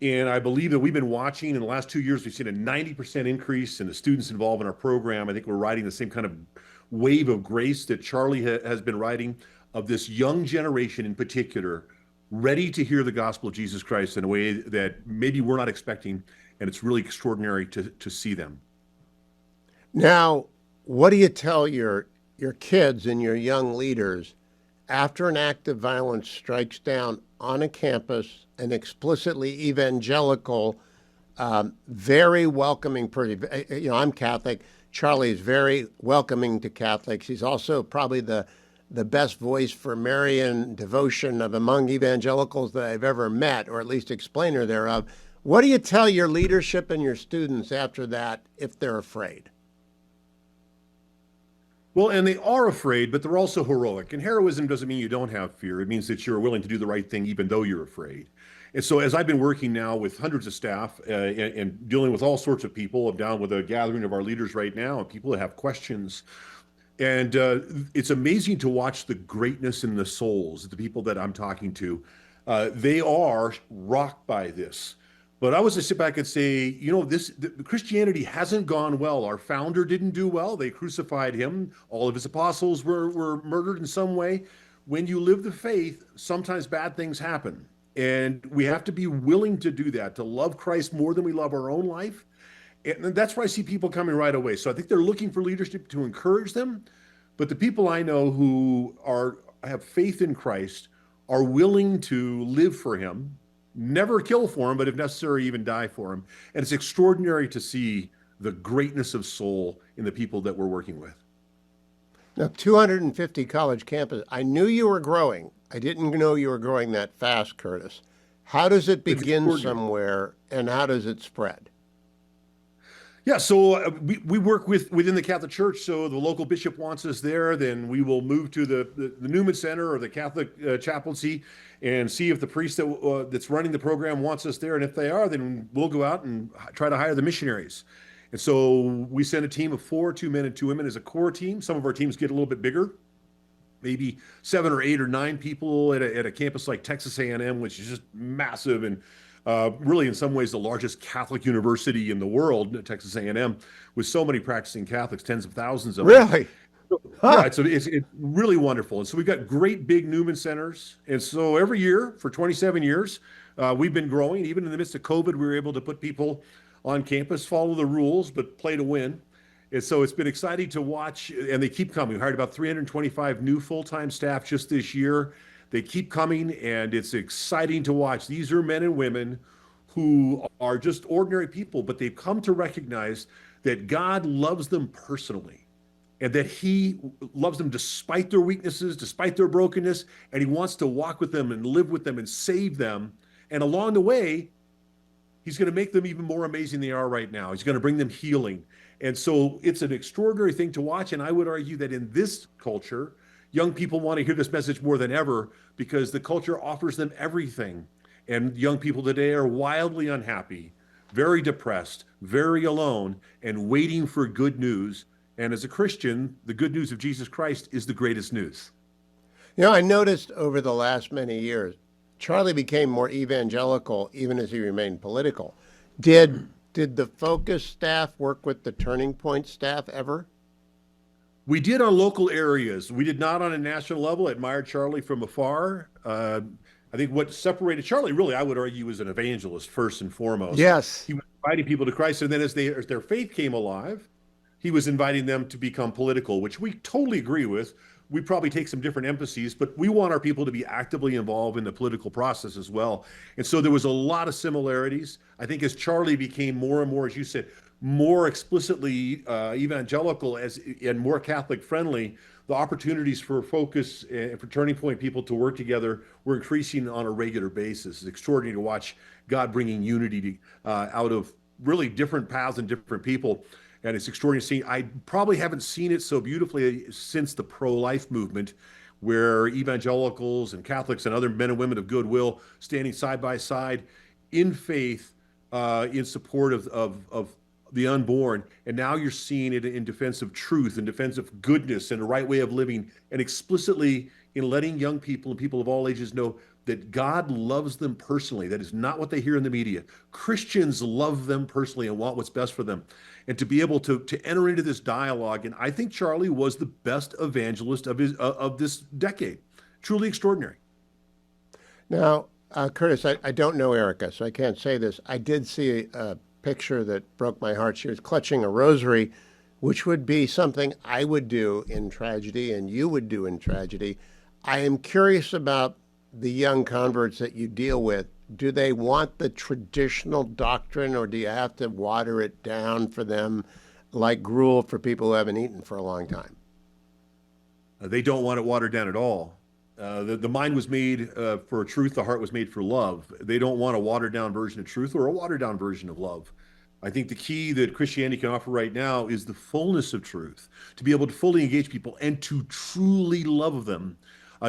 And I believe that we've been watching in the last 2 years, we've seen a 90% increase in the students involved in our program. I think we're riding the same kind of wave of grace that Charlie has been riding, of this young generation in particular, ready to hear the gospel of Jesus Christ in a way that maybe we're not expecting. And it's really extraordinary to see them. Now, what do you tell your kids and your young leaders after an act of violence strikes down on a campus, an explicitly evangelical, very welcoming person? I'm Catholic. Charlie is very welcoming to Catholics. He's also probably the best voice for Marian devotion of among evangelicals that I've ever met, or at least explainer thereof. What do you tell your leadership and your students after that if they're afraid? Well, and they are afraid, but they're also heroic. And heroism doesn't mean you don't have fear. It means that you're willing to do the right thing even though you're afraid. And so as I've been working now with hundreds of staff and dealing with all sorts of people, I'm down with a gathering of our leaders right now and people that have questions. And it's amazing to watch the greatness in the souls of the people that I'm talking to. They are rocked by this. But I was to sit back and say, Christianity hasn't gone well. Our founder didn't do well. They crucified him. All of his apostles were murdered in some way. When you live the faith, sometimes bad things happen. And we have to be willing to do that, to love Christ more than we love our own life. And that's where I see people coming right away. So I think they're looking for leadership to encourage them. But the people I know who have faith in Christ are willing to live for him, never kill for him, but if necessary, even die for him. And it's extraordinary to see the greatness of soul in the people that we're working with. Now, 250 college campuses. I knew you were growing. I didn't know you were growing that fast, Curtis. How does it begin somewhere, and how does it spread? Yeah, so we work within the Catholic Church. So the local bishop wants us there, then we will move to the Newman Center or the Catholic chaplaincy and see if the priest that's running the program wants us there. And if they are, then we'll go out and try to hire the missionaries. And so we send a team of 4, 2 men and 2 women as a core team. Some of our teams get a little bit bigger. maybe 7 or 8 or 9 people at a campus like Texas A&M, which is just massive and really in some ways the largest Catholic university in the world, Texas A&M, with so many practicing Catholics, tens of thousands of them. Really? Yeah, it's really wonderful. And so we've got great big Newman centers. And so every year for 27 years, we've been growing. Even in the midst of COVID, we were able to put people on campus, follow the rules, but play to win. And so it's been exciting to watch, and they keep coming. We hired about 325 new full-time staff just this year. They keep coming, and it's exciting to watch. These are men and women who are just ordinary people, but they've come to recognize that God loves them personally, and that he loves them despite their weaknesses, despite their brokenness, and he wants to walk with them and live with them and save them. And along the way, he's going to make them even more amazing than they are right now. He's going to bring them healing. And so it's an extraordinary thing to watch. And I would argue that in this culture, young people want to hear this message more than ever because the culture offers them everything. And young people today are wildly unhappy, very depressed, very alone, and waiting for good news. And as a Christian, the good news of Jesus Christ is the greatest news. You know, I noticed over the last many years, Charlie became more evangelical even as he remained political. Did the Focus staff work with the Turning Point staff ever? We did on local areas. We did not on a national level. I admired Charlie from afar. I think what separated Charlie, really, I would argue, was an evangelist first and foremost. Yes. He was inviting people to Christ, and then as their faith came alive, he was inviting them to become political, which we totally agree with. We probably take some different emphases, but we want our people to be actively involved in the political process as well. And so there was a lot of similarities. I think as Charlie became more and more, as you said, more explicitly evangelical and more Catholic friendly, the opportunities for Focus and for Turning Point people to work together were increasing on a regular basis. It's extraordinary to watch God bringing unity out of really different paths and different people. And it's extraordinary to see. I probably haven't seen it so beautifully since the pro-life movement, where evangelicals and Catholics and other men and women of goodwill standing side by side in faith, in support of the unborn. And now you're seeing it in defense of truth, in defense of goodness and a right way of living, and explicitly in letting young people and people of all ages know that God loves them personally. That is not what they hear in the media. Christians love them personally and want what's best for them. And to be able to enter into this dialogue, and I think Charlie was the best evangelist of this decade. Truly extraordinary. Now, Curtis, I don't know Erica, so I can't say this. I did see a picture that broke my heart. She was clutching a rosary, which would be something I would do in tragedy and you would do in tragedy. I am curious about the young converts that you deal with. Do they want the traditional doctrine, or do you have to water it down for them like gruel for people who haven't eaten for a long time? They don't want it watered down at all. The mind was made for truth. The heart was made for love. They don't want a watered down version of truth or a watered down version of love. I think the key that Christianity can offer right now is the fullness of truth, to be able to fully engage people and to truly love them,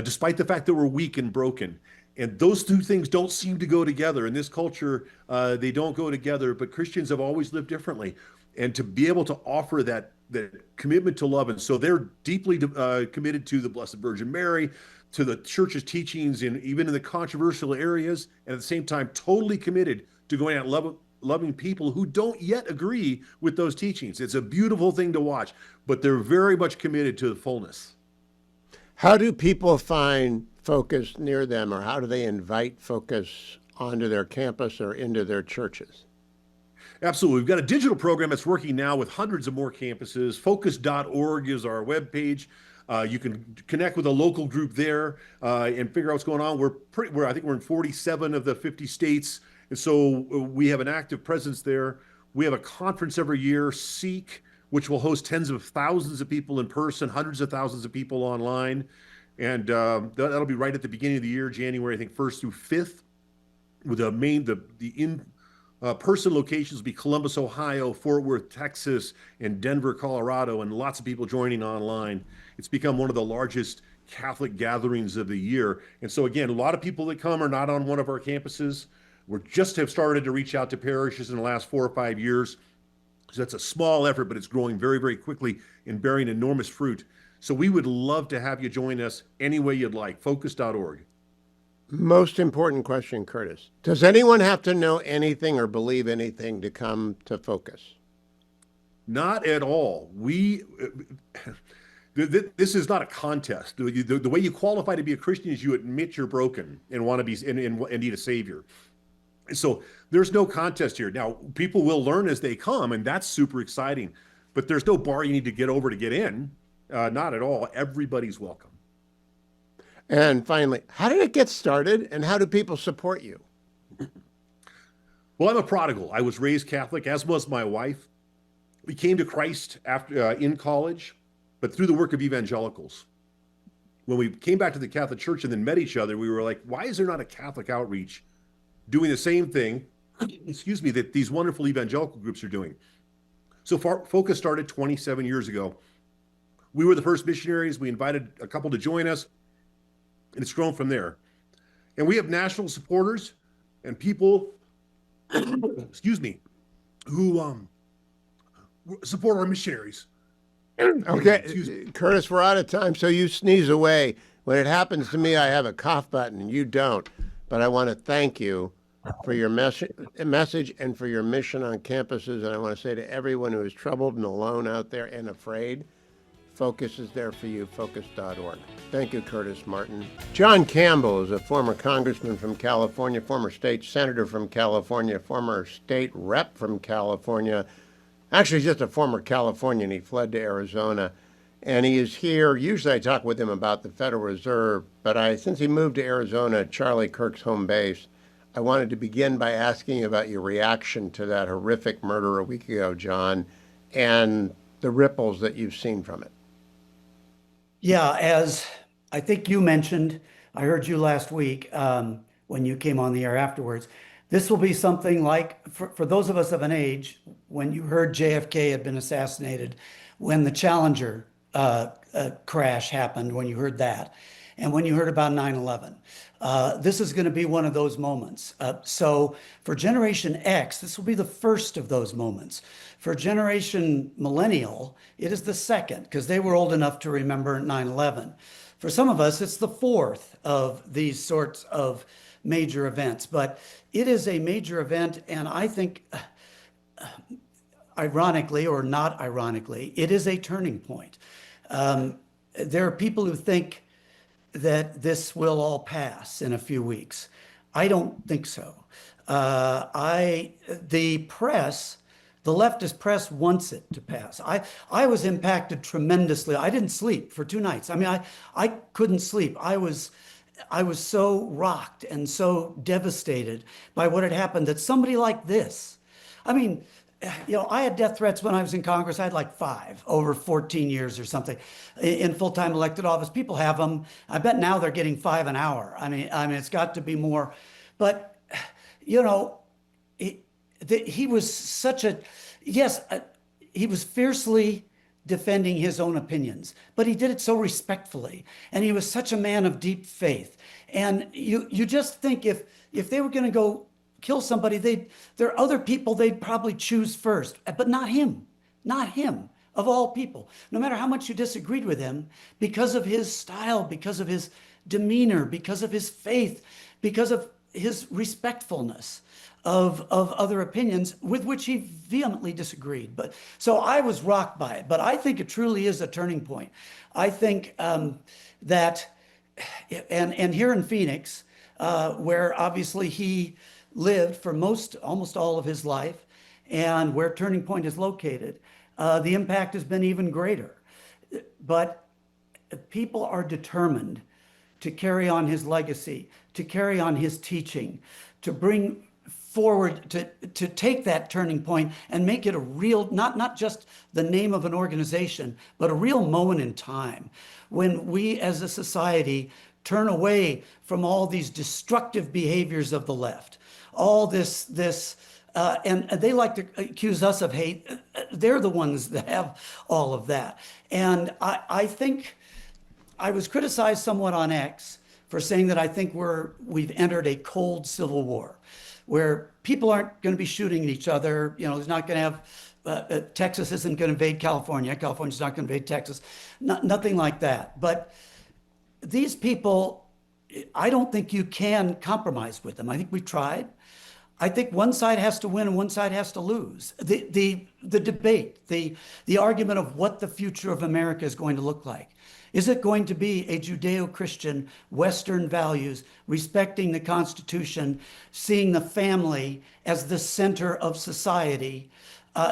despite the fact that we're weak and broken. And those two things don't seem to go together. In this culture, they don't go together, but Christians have always lived differently. And to be able to offer that commitment to love, and so they're deeply committed to the Blessed Virgin Mary, to the church's teachings, and even in the controversial areas, and at the same time, totally committed to going out and loving people who don't yet agree with those teachings. It's a beautiful thing to watch, but they're very much committed to the fullness. How do people find Focus near them, or how do they invite Focus onto their campus or into their churches? Absolutely. We've got a digital program that's working now with hundreds of more campuses. Focus.org is our webpage. You can connect with a local group there and figure out what's going on. I think we're in 47 of the 50 states. And so we have an active presence there. We have a conference every year, Seek, which will host tens of thousands of people in person, hundreds of thousands of people online. And that'll be right at the beginning of the year, January, I think 1st through 5th. With the in-person locations will be Columbus, Ohio, Fort Worth, Texas, and Denver, Colorado, and lots of people joining online. It's become one of the largest Catholic gatherings of the year. And so again, a lot of people that come are not on one of our campuses. We just have started to reach out to parishes in the last 4 or 5 years. So that's a small effort, but it's growing very, very quickly and bearing enormous fruit. So we would love to have you join us any way you'd like. Focus.org. Most important question, Curtis. Does anyone have to know anything or believe anything to come to Focus? Not at all. This is not a contest. The way you qualify to be a Christian is you admit you're broken and want to be and need a savior. So there's no contest here. Now, people will learn as they come, and that's super exciting. But there's no bar you need to get over to get in. Not at all. Everybody's welcome. And finally, how did it get started, and how do people support you? Well, I'm a prodigal. I was raised Catholic, as was my wife. We came to Christ after in college, but through the work of evangelicals. When we came back to the Catholic Church and then met each other, we were like, why is there not a Catholic outreach doing the same thing, excuse me, that these wonderful evangelical groups are doing? So Focus started 27 years ago. We were the first missionaries. We invited a couple to join us, and it's grown from there. And we have national supporters and people, excuse me, who support our missionaries. Okay, Curtis, we're out of time, so you sneeze away. When it happens to me, I have a cough button, and you don't. But I want to thank you for your message and for your mission on campuses. And I want to say to everyone who is troubled and alone out there and afraid, Focus is there for you, focus.org. Thank you, Curtis Martin. John Campbell is a former congressman from California, former state senator from California, former state rep from California. Actually, he's just a former Californian. He fled to Arizona. And he is here. Usually I talk with him about the Federal Reserve, but since he moved to Arizona, Charlie Kirk's home base, I wanted to begin by asking you about your reaction to that horrific murder a week ago, John, and the ripples that you've seen from it. Yeah, as I think you mentioned, I heard you last week when you came on the air afterwards. This will be something like, for those of us of an age, when you heard JFK had been assassinated, when the Challenger crash happened, when you heard that, and when you heard about 9/11. This is going to be one of those moments. So for Generation X, this will be the first of those moments. For Generation Millennial, it is the second, because they were old enough to remember 9/11. For some of us, it's the fourth of these sorts of major events. But it is a major event, and I think, ironically or not ironically, it is a turning point. There are people who think that this will all pass in a few weeks. I don't think so. The press, the leftist press wants it to pass. I was impacted tremendously. I didn't sleep for 2 nights. I mean, I couldn't sleep. I was so rocked and so devastated by what had happened that somebody like this, I mean, you know, I had death threats when I was in Congress. I had like 5 over 14 years or something in full-time elected office. People have them. I bet now they're getting 5 an hour. I mean, it's got to be more. But, you know, he was such a, yes, he was fiercely defending his own opinions, but he did it so respectfully. And he was such a man of deep faith. And you just think if they were going to go kill somebody, there are other people they'd probably choose first, but not him, of all people. No matter how much you disagreed with him, because of his style, because of his demeanor, because of his faith, because of his respectfulness of other opinions with which he vehemently disagreed. But so I was rocked by it, but I think it truly is a turning point. I think that, and here in Phoenix, where obviously he lived for almost all of his life, and where Turning Point is located, the impact has been even greater. But people are determined to carry on his legacy, to carry on his teaching, to bring forward, to take that turning point and make it a real, not just the name of an organization, but a real moment in time when we as a society turn away from all these destructive behaviors of the left. All this, and they like to accuse us of hate. They're the ones that have all of that. And I think I was criticized somewhat on X for saying that I think we've entered a cold civil war, where people aren't going to be shooting at each other. You know, there's not going to have Texas isn't going to invade California. California's not going to invade Texas. Nothing like that. But these people, I don't think you can compromise with them. I think we tried. I think one side has to win and one side has to lose. The debate, the argument of what the future of America is going to look like. Is it going to be a Judeo-Christian, Western values, respecting the Constitution, seeing the family as the center of society?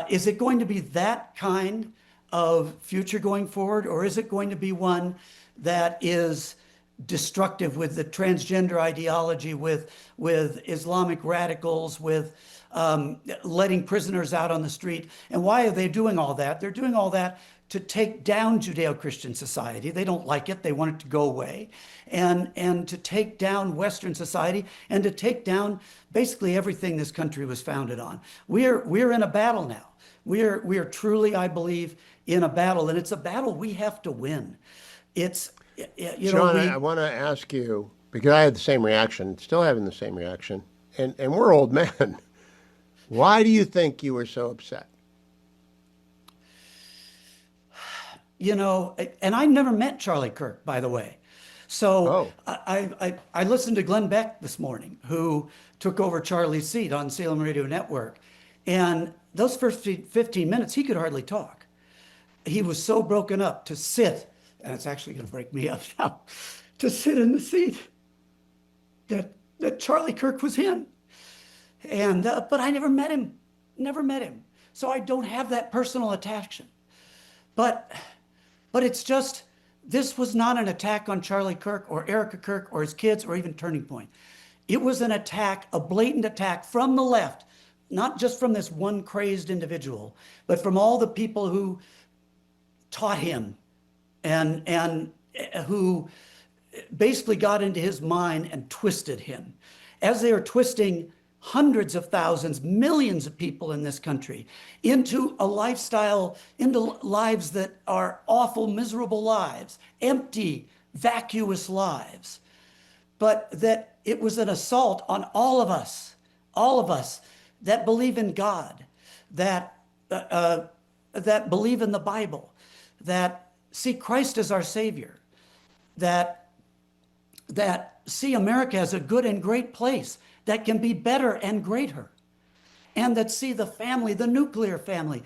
Is it going to be that kind of future going forward, or is it going to be one that is destructive with the transgender ideology, with Islamic radicals, with letting prisoners out on the street? And why are they doing all that? They're doing all that to take down Judeo-Christian society. They don't like it. They want it to go away. And to take down Western society and to take down basically everything this country was founded on. We're in a battle now. We are truly, I believe, in a battle, and it's a battle we have to win. It's, John, I want to ask you, because I had the same reaction, still having the same reaction, and we're old men. Why do you think you were so upset? And I never met Charlie Kirk, by the way. So I listened to Glenn Beck this morning, who took over Charlie's seat on Salem Radio Network. And those first 15 minutes, he could hardly talk. He was so broken up to sit, and it's actually going to break me up now, to sit in the seat that Charlie Kirk was in. And but I never met him, So I don't have that personal attachment. But it's just, this was not an attack on Charlie Kirk or Erica Kirk or his kids or even Turning Point. It was an attack, a blatant attack from the left, not just from this one crazed individual, but from all the people who taught him and who basically got into his mind and twisted him. As they are twisting hundreds of thousands, millions of people in this country into a lifestyle, into lives that are awful, miserable lives, empty, vacuous lives. But that it was an assault on all of us that believe in God, that believe in the Bible, that see Christ as our Savior, that see America as a good and great place that can be better and greater, and that see the family, the nuclear family,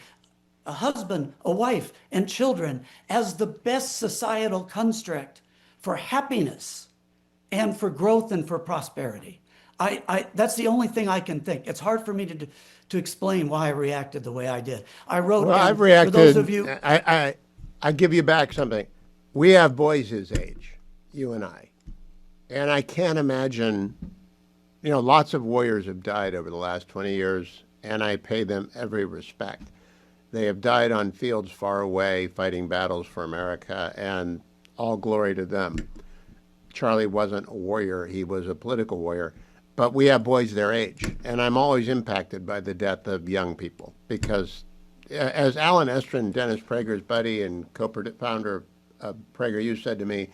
a husband, a wife, and children as the best societal construct for happiness and for growth and for prosperity. That's the only thing I can think. It's hard for me to explain why I reacted the way I did. I wrote. Well, I've reacted. For those of you, I give you back something. We have boys his age, you and I, and I can't imagine. Lots of warriors have died over the last 20 years, and I pay them every respect. They have died on fields far away, fighting battles for America, and all glory to them. Charlie wasn't a warrior. He was a political warrior. But we have boys their age, and I'm always impacted by the death of young people because, as Alan Estrin, Dennis Prager's buddy and co-founder of PragerU, said to me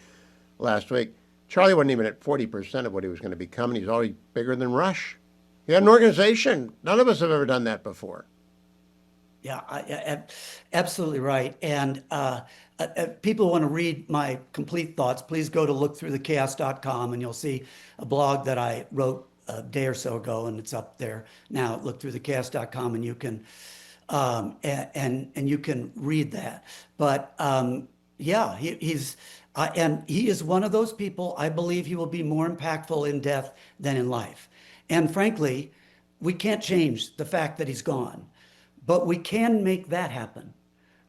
last week, Charlie wasn't even at 40% of what he was going to become, and he's already bigger than Rush. He had an organization. None of us have ever done that before. Yeah, absolutely right. And people want to read my complete thoughts, please go to lookthroughthechaos.com, and you'll see a blog that I wrote a day or so ago, and it's up there now at lookthroughthechaos.com, and you can and you can read that. But yeah, and he is one of those people. I believe he will be more impactful in death than in life. And frankly, we can't change the fact that he's gone, but we can make that happen.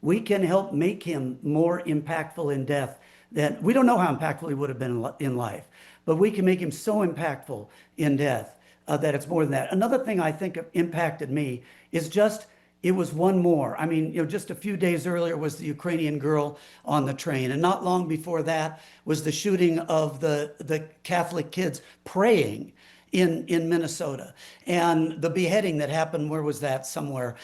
We can help make him more impactful in death than, we don't know how impactful he would have been in life, but we can make him so impactful in death that it's more than that. Another thing I think impacted me is just, it was one more. I mean, just a few days earlier was the Ukrainian girl on the train. And not long before that was the shooting of the Catholic kids praying in Minnesota, and the beheading that happened, where was that, somewhere?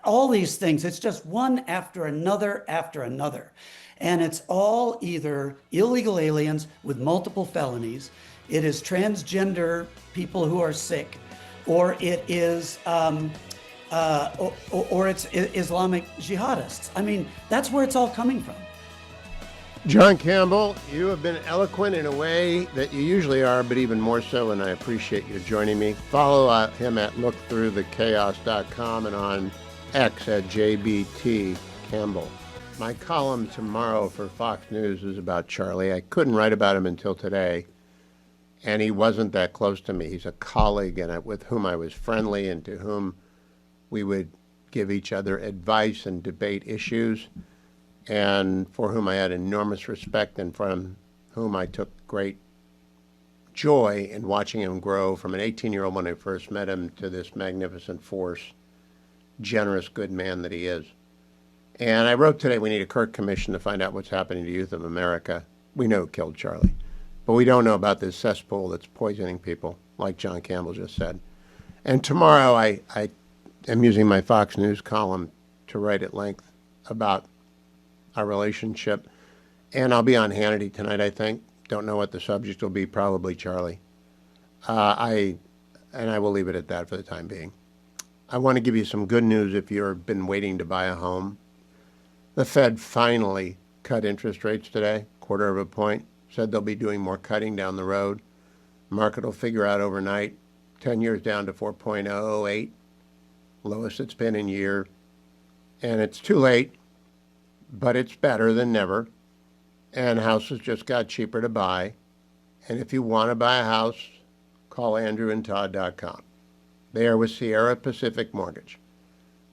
All these things, it's just one after another after another. And it's all either illegal aliens with multiple felonies, it is transgender people who are sick, or it is or it's Islamic jihadists. I mean, that's where it's all coming from. John Campbell, you have been eloquent in a way that you usually are, but even more so, and I appreciate you joining me. Follow him at lookthroughthechaos.com and on X at JBT Campbell. My column tomorrow for Fox News is about Charlie. I couldn't write about him until today, and he wasn't that close to me. He's a colleague and with whom I was friendly and to whom we would give each other advice and debate issues, and for whom I had enormous respect and from whom I took great joy in watching him grow from an 18-year-old when I first met him to this magnificent force, generous, good man that he is. And I wrote today, we need a Kirk commission to find out what's happening to youth of America. We know who killed Charlie, but we don't know about this cesspool that's poisoning people, like John Campbell just said. And tomorrow I am using my Fox News column to write at length about our relationship. And I'll be on Hannity tonight, I think. Don't know what the subject will be, probably Charlie. I will leave it at that for the time being. I want to give you some good news if you've been waiting to buy a home. The Fed finally cut interest rates today, 1/4 point. Said they'll be doing more cutting down the road. Market will figure out overnight. 10 years down to 4.08, lowest it's been in a year. And it's too late, but it's better than never. And houses just got cheaper to buy. And if you want to buy a house, call andrewandtodd.com. They are with Sierra Pacific Mortgage.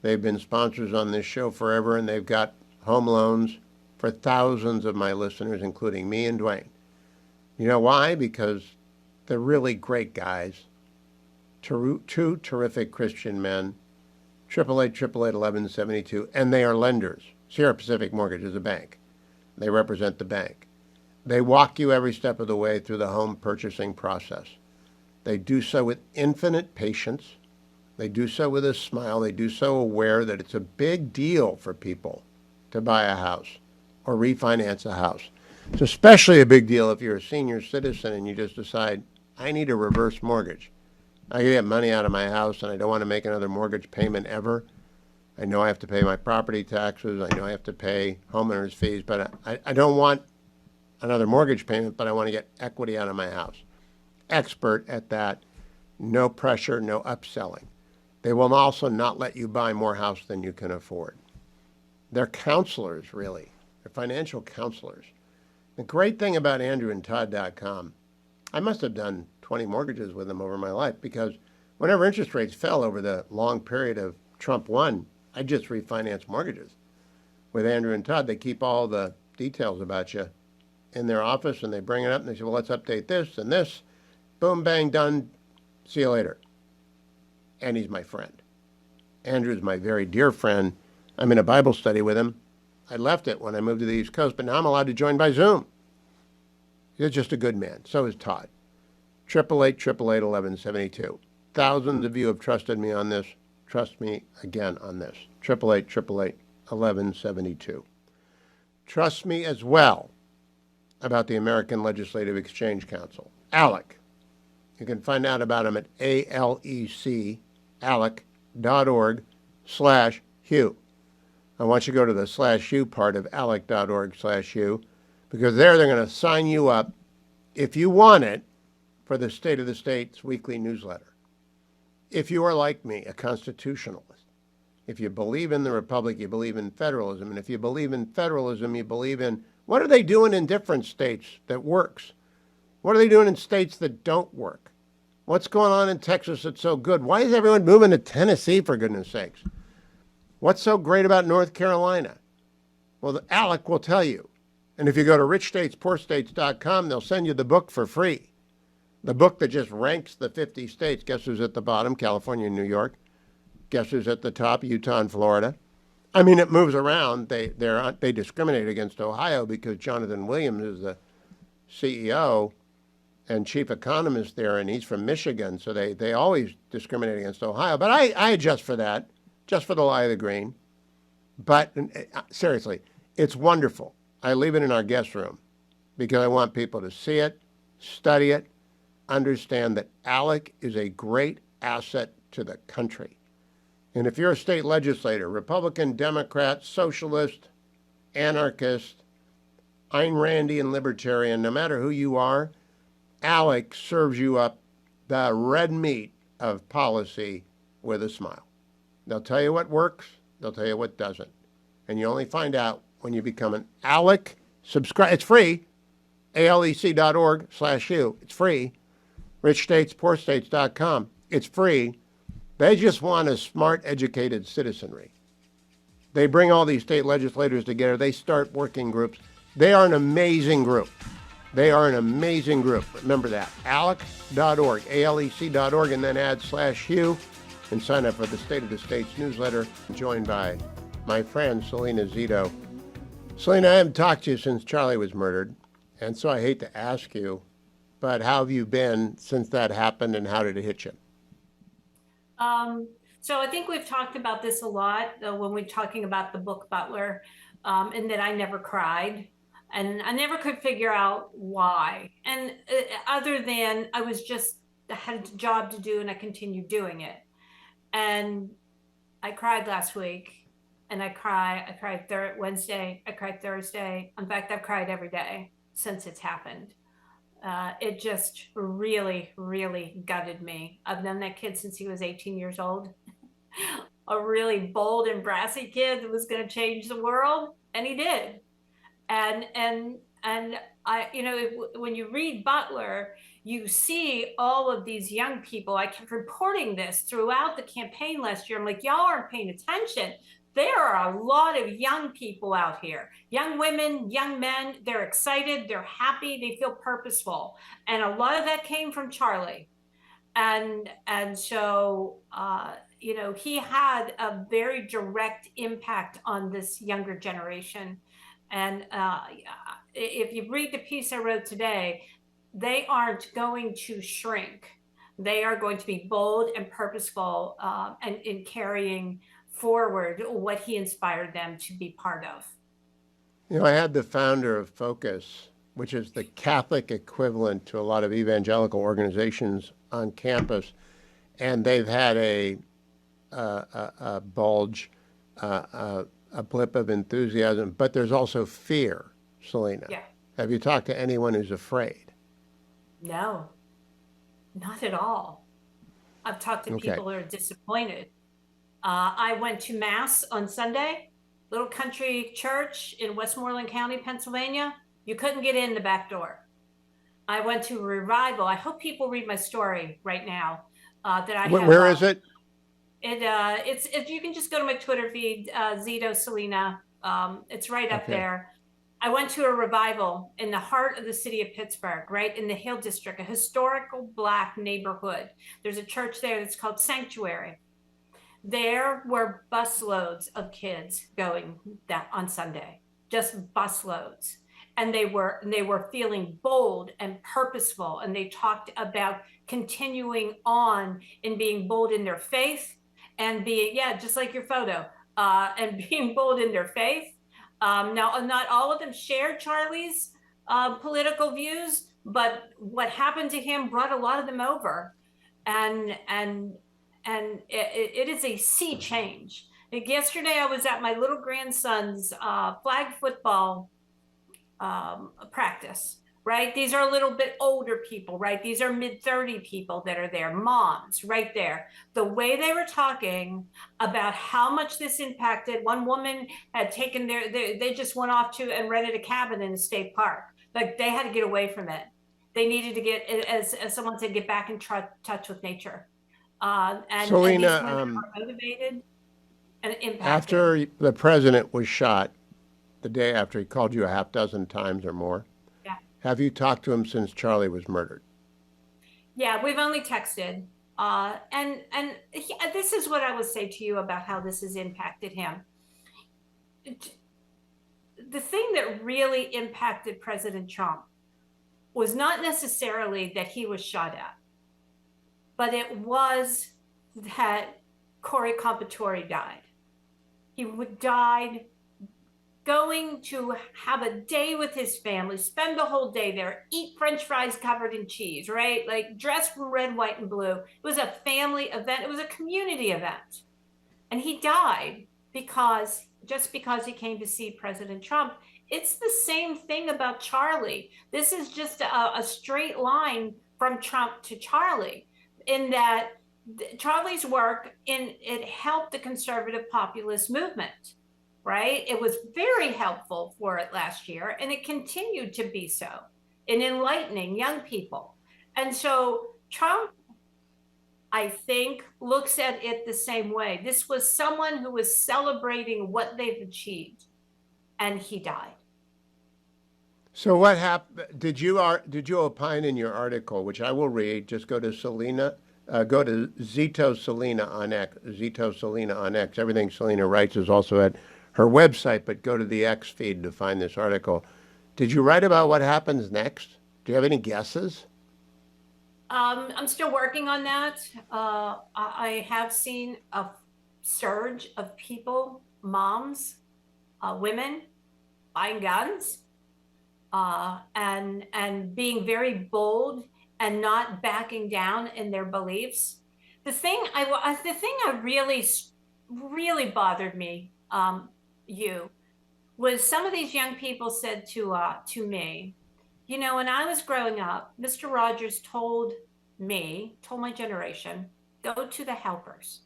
They've been sponsors on this show forever, and they've got home loans for thousands of my listeners, including me and Dwayne. You know why? Because they're really great guys. Two terrific Christian men. 888-888-1172, and they are lenders. Sierra Pacific Mortgage is a bank. They represent the bank. They walk you every step of the way through the home purchasing process. They do so with infinite patience. They do so with a smile. They do so aware that it's a big deal for people to buy a house or refinance a house. It's especially a big deal if you're a senior citizen and you just decide, I need a reverse mortgage. I get money out of my house and I don't want to make another mortgage payment ever. I know I have to pay my property taxes. I know I have to pay homeowners fees, but I don't want another mortgage payment, but I want to get equity out of my house. Expert at that. No pressure, no upselling. They will also not let you buy more house than you can afford. They're counselors, really. They're financial counselors. The great thing about andrewandtodd.com, I must have done 20 mortgages with them over my life, because whenever interest rates fell over the long period of Trump 1, I just refinanced mortgages. With Andrew and Todd, they keep all the details about you in their office, and they bring it up, and they say, well, let's update this and this. Boom, bang, done. See you later. And he's my friend. Andrew's my very dear friend. I'm in a Bible study with him. I left it when I moved to the East Coast, but now I'm allowed to join by Zoom. He's just a good man. So is Todd. 888-888-1172. Thousands of you have trusted me on this. Trust me again on this. 888-888-1172. Trust me as well about the American Legislative Exchange Council. ALEC. You can find out about them at alec.org/Hugh. I want you to go to the /Hugh part of alec.org/Hugh, because they're going to sign you up, if you want it, for the State of the State's weekly newsletter. If you are like me, a constitutionalist, if you believe in the Republic, you believe in federalism, and if you believe in federalism, you believe in what are they doing in different states that works? What are they doing in states that don't work? What's going on in Texas that's so good? Why is everyone moving to Tennessee, for goodness sakes? What's so great about North Carolina? Well, the ALEC will tell you. And if you go to richstatespoorstates.com, they'll send you the book for free. The book that just ranks the 50 states. Guess who's at the bottom? California and New York. Guess who's at the top? Utah and Florida. I mean, it moves around. They discriminate against Ohio because Jonathan Williams is the CEO and chief economist there, and he's from Michigan, so they always discriminate against Ohio. But I adjust for that, just for the lie of the green. But seriously, it's wonderful. I leave it in our guest room because I want people to see it, study it, understand that ALEC is a great asset to the country. And if you're a state legislator, Republican, Democrat, socialist, anarchist, Ayn Randian libertarian, no matter who you are, ALEC serves you up the red meat of policy with a smile. They'll tell you what works, they'll tell you what doesn't. And you only find out when you become an ALEC subscribe. It's free, alec.org/Hugh. It's free. richstatespoorstates.com. It's free. They just want a smart, educated citizenry. They bring all these state legislators together. They start working groups. They are an amazing group. They are an amazing group. Remember that. alec.org, alec.org, and then add /Hugh and sign up for the State of the States newsletter. I'm joined by my friend, Selena Zito. Selena, I haven't talked to you since Charlie was murdered, and so I hate to ask you, but how have you been since that happened, and how did it hit you? So I think we've talked about this a lot when we're talking about the book Butler, and that I never cried. And I never could figure out why. And other than I had a job to do and I continued doing it. And I cried last week, and I cried Wednesday, I cried Thursday. In fact, I've cried every day since it's happened. It just really, really gutted me. I've known that kid since he was 18 years old. A really bold and brassy kid that was going to change the world, and he did. And I, when you read Butler, you see all of these young people. I kept reporting this throughout the campaign last year. I'm like, y'all aren't paying attention. There are a lot of young people out here, young women, young men. They're excited, they're happy, they feel purposeful. And a lot of that came from Charlie. And so, he had a very direct impact on this younger generation. And if you read the piece I wrote today, they aren't going to shrink. They are going to be bold and purposeful and in carrying forward what he inspired them to be part of. I had the founder of Focus, which is the Catholic equivalent to a lot of evangelical organizations on campus, and they've had a bulge, a blip of enthusiasm, but there's also fear, Selena. Yeah. Have you talked to anyone who's afraid? No, not at all. I've talked to people who are disappointed. I went to Mass on Sunday, little country church in Westmoreland County, Pennsylvania. You couldn't get in the back door. I went to a revival. I hope people read my story right now. That I have. Where is it? It's if you can just go to my Twitter feed, Zito Selena. It's right up there. I went to a revival in the heart of the city of Pittsburgh, right in the Hill District, a historical Black neighborhood. There's a church there that's called Sanctuary. There were busloads of kids going on Sunday, just busloads. And they were feeling bold and purposeful. And they talked about continuing on in being bold in their faith and being, just like your photo, and being bold in their faith. Now, not all of them shared Charlie's political views, but what happened to him brought a lot of them over. And it is a sea change. Like yesterday, I was at my little grandson's flag football practice, right? These are a little bit older people, right? These are mid-30 people that are there, moms right there. The way they were talking about how much this impacted, one woman had taken they just went off to and rented a cabin in a state park. Like they had to get away from it. They needed to get, as someone said, get back in touch with nature. And Selena, and these are motivated and impacted. After the president was shot, the day after, he called you a half dozen times or more. Yeah. Have you talked to him since Charlie was murdered? Yeah, we've only texted. This is what I would say to you about how this has impacted him. The thing that really impacted President Trump was not necessarily that he was shot at, but it was that Corey Compatore died. He died going to have a day with his family, spend the whole day there, eat French fries covered in cheese, right? Like dressed in red, white, and blue. It was a family event. It was a community event. and he died just because he came to see President Trump. It's the same thing about Charlie. This is just a straight line from Trump to Charlie, in that Charlie's work it helped the conservative populist movement, right? It was very helpful for it last year, and it continued to be so in enlightening young people. And so Trump, I think, looks at it the same way. This was someone who was celebrating what they've achieved, and he died. So what happened? Did you opine in your article, which I will read? Just go to Selena, go to Zito Selena on X. Zito Selena on X. Everything Selena writes is also at her website, but go to the X feed to find this article. Did you write about what happens next? Do you have any guesses? I'm still working on that. I have seen a surge of people, moms, women, buying guns, and being very bold and not backing down in their beliefs. The thing I really bothered me, was some of these young people said to me, you know, when I was growing up, Mr. Rogers told my generation, go to the helpers,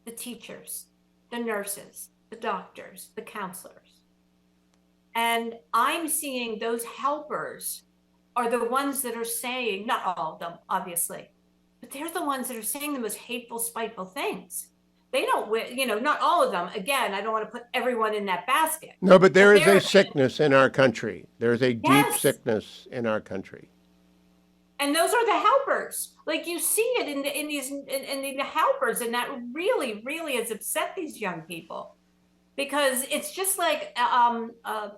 the teachers, the nurses, the doctors, the counselors. And I'm seeing those helpers are the ones that are saying, not all of them, obviously, but they're the ones that are saying the most hateful, spiteful things. They don't, not all of them. Again, I don't want to put everyone in that basket. No, but there is a sickness in our country. There's a deep sickness in our country. And those are the helpers. Like, you see it in the helpers, and that really, really has upset these young people, because it's just like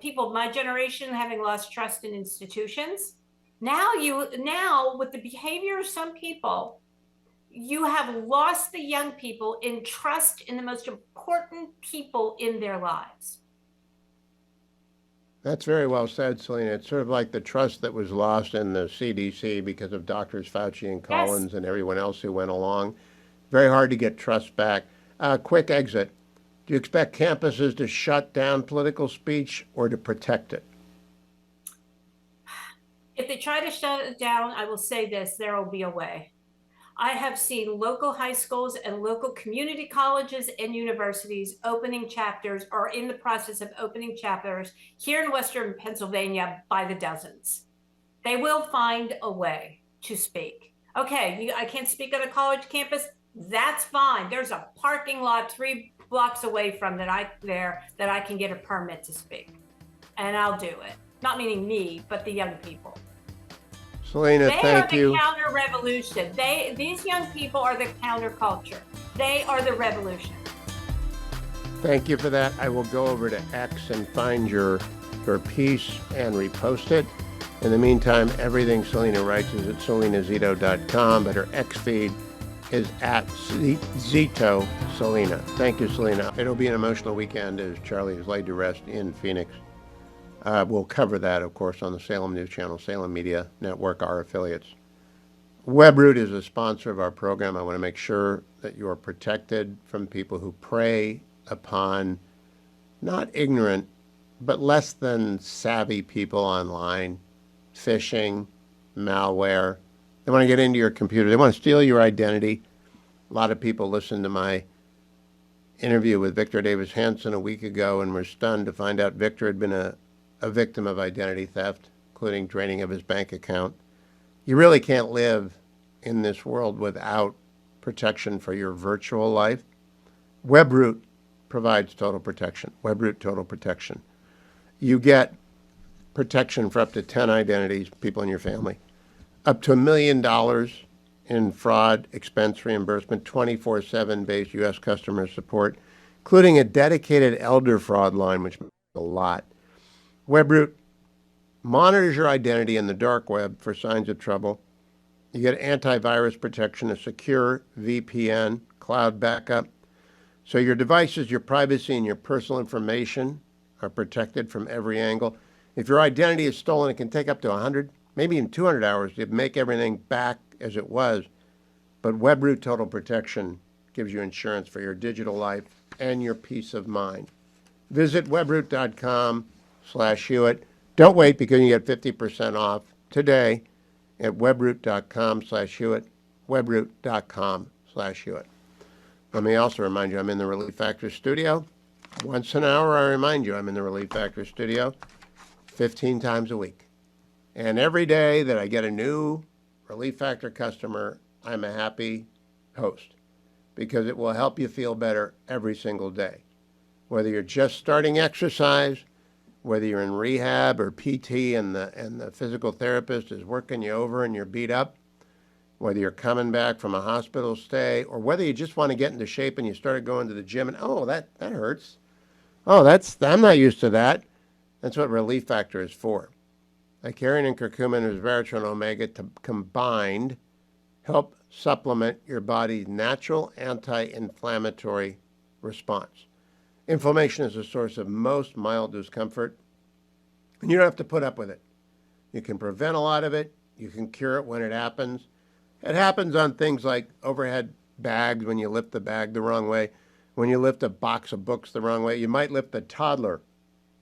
people of my generation having lost trust in institutions. Now with the behavior of some people, you have lost the young people in trust in the most important people in their lives. That's very well said, Selena. It's sort of like the trust that was lost in the CDC because of Doctors Fauci and Collins and everyone else who went along. Very hard to get trust back. Quick exit. Do you expect campuses to shut down political speech or to protect it? If they try to shut it down, I will say this, there will be a way. I have seen local high schools and local community colleges and universities opening chapters, or in the process of opening chapters here in Western Pennsylvania by the dozens. They will find a way to speak. Okay, I can't speak on a college campus. That's fine. There's a parking lot 3 blocks away from that I can get a permit to speak, and I'll do it. Not meaning me, but the young people. Selena, thank you. They are the counter-revolution. These young people are the counterculture. They are the revolution. Thank you for that. I will go over to X and find your piece and repost it. In the meantime, everything Selena writes is at selenazito.com, but her X feed is at Zito Selena. Thank you, Selena. It'll be an emotional weekend as Charlie is laid to rest in Phoenix. We'll cover that, of course, on the Salem News Channel, Salem Media Network, our affiliates. WebRoot is a sponsor of our program. I want to make sure that you are protected from people who prey upon not ignorant, but less than savvy people online, phishing, malware. They want to get into your computer. They want to steal your identity. A lot of people listened to my interview with Victor Davis Hanson a week ago and were stunned to find out Victor had been a victim of identity theft, including draining of his bank account. You really can't live in this world without protection for your virtual life. WebRoot provides total protection. WebRoot Total Protection. You get protection for up to 10 identities, people in your family, up to $1 million in fraud expense reimbursement, 24/7 based U.S. customer support, including a dedicated elder fraud line, which means a lot. WebRoot monitors your identity in the dark web for signs of trouble. You get antivirus protection, a secure VPN, cloud backup. So your devices, your privacy, and your personal information are protected from every angle. If your identity is stolen, it can take up to 100, maybe even 200 hours to make everything back as it was. But WebRoot Total Protection gives you insurance for your digital life and your peace of mind. Visit webroot.com/Hewitt. Don't wait because you get 50% off today at webroot.com/Hewitt, webroot.com/Hewitt. Let me also remind you, I'm in the Relief Factor studio. Once an hour, I remind you, I'm in the Relief Factor studio 15 times a week. And every day that I get a new Relief Factor customer, I'm a happy host because it will help you feel better every single day. Whether you're just starting exercise, whether you're in rehab or PT and the physical therapist is working you over and you're beat up, whether you're coming back from a hospital stay, or whether you just want to get into shape and you started going to the gym and, oh, that hurts. Oh, I'm not used to that. That's what Relief Factor is for. Icarian and curcumin and resveratrol and omega combined help supplement your body's natural anti-inflammatory response. Inflammation is a source of most mild discomfort, and you don't have to put up with it. You can prevent a lot of it. You can cure it when it happens. It happens on things like overhead bags when you lift the bag the wrong way, when you lift a box of books the wrong way. You might lift a toddler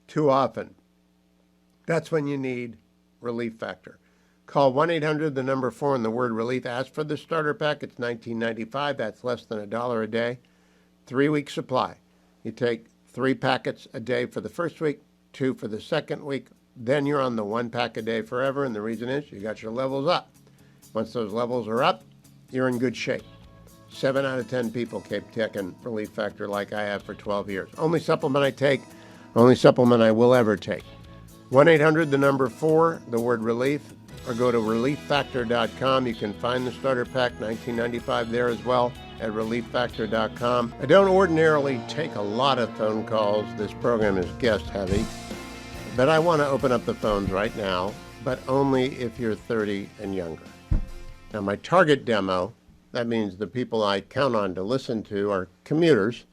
too often. That's when you need Relief Factor. Call 1-800-4 and the word relief. Ask for the starter pack. It's $19.95. That's less than $1 a day. 3-week supply. You take 3 packets a day for the first week, 2 for the second week. Then you're on the 1 pack a day forever. And the reason is you got your levels up. Once those levels are up, you're in good shape. 7 out of 10 people keep taking Relief Factor like I have for 12 years. Only supplement I take, only supplement I will ever take. 1-800-4, the word relief, or go to relieffactor.com. You can find the starter pack, $19.95 there as well at relieffactor.com. I don't ordinarily take a lot of phone calls. This program is guest heavy, but I want to open up the phones right now, but only if you're 30 and younger. Now, my target demo, that means the people I count on to listen to are commuters,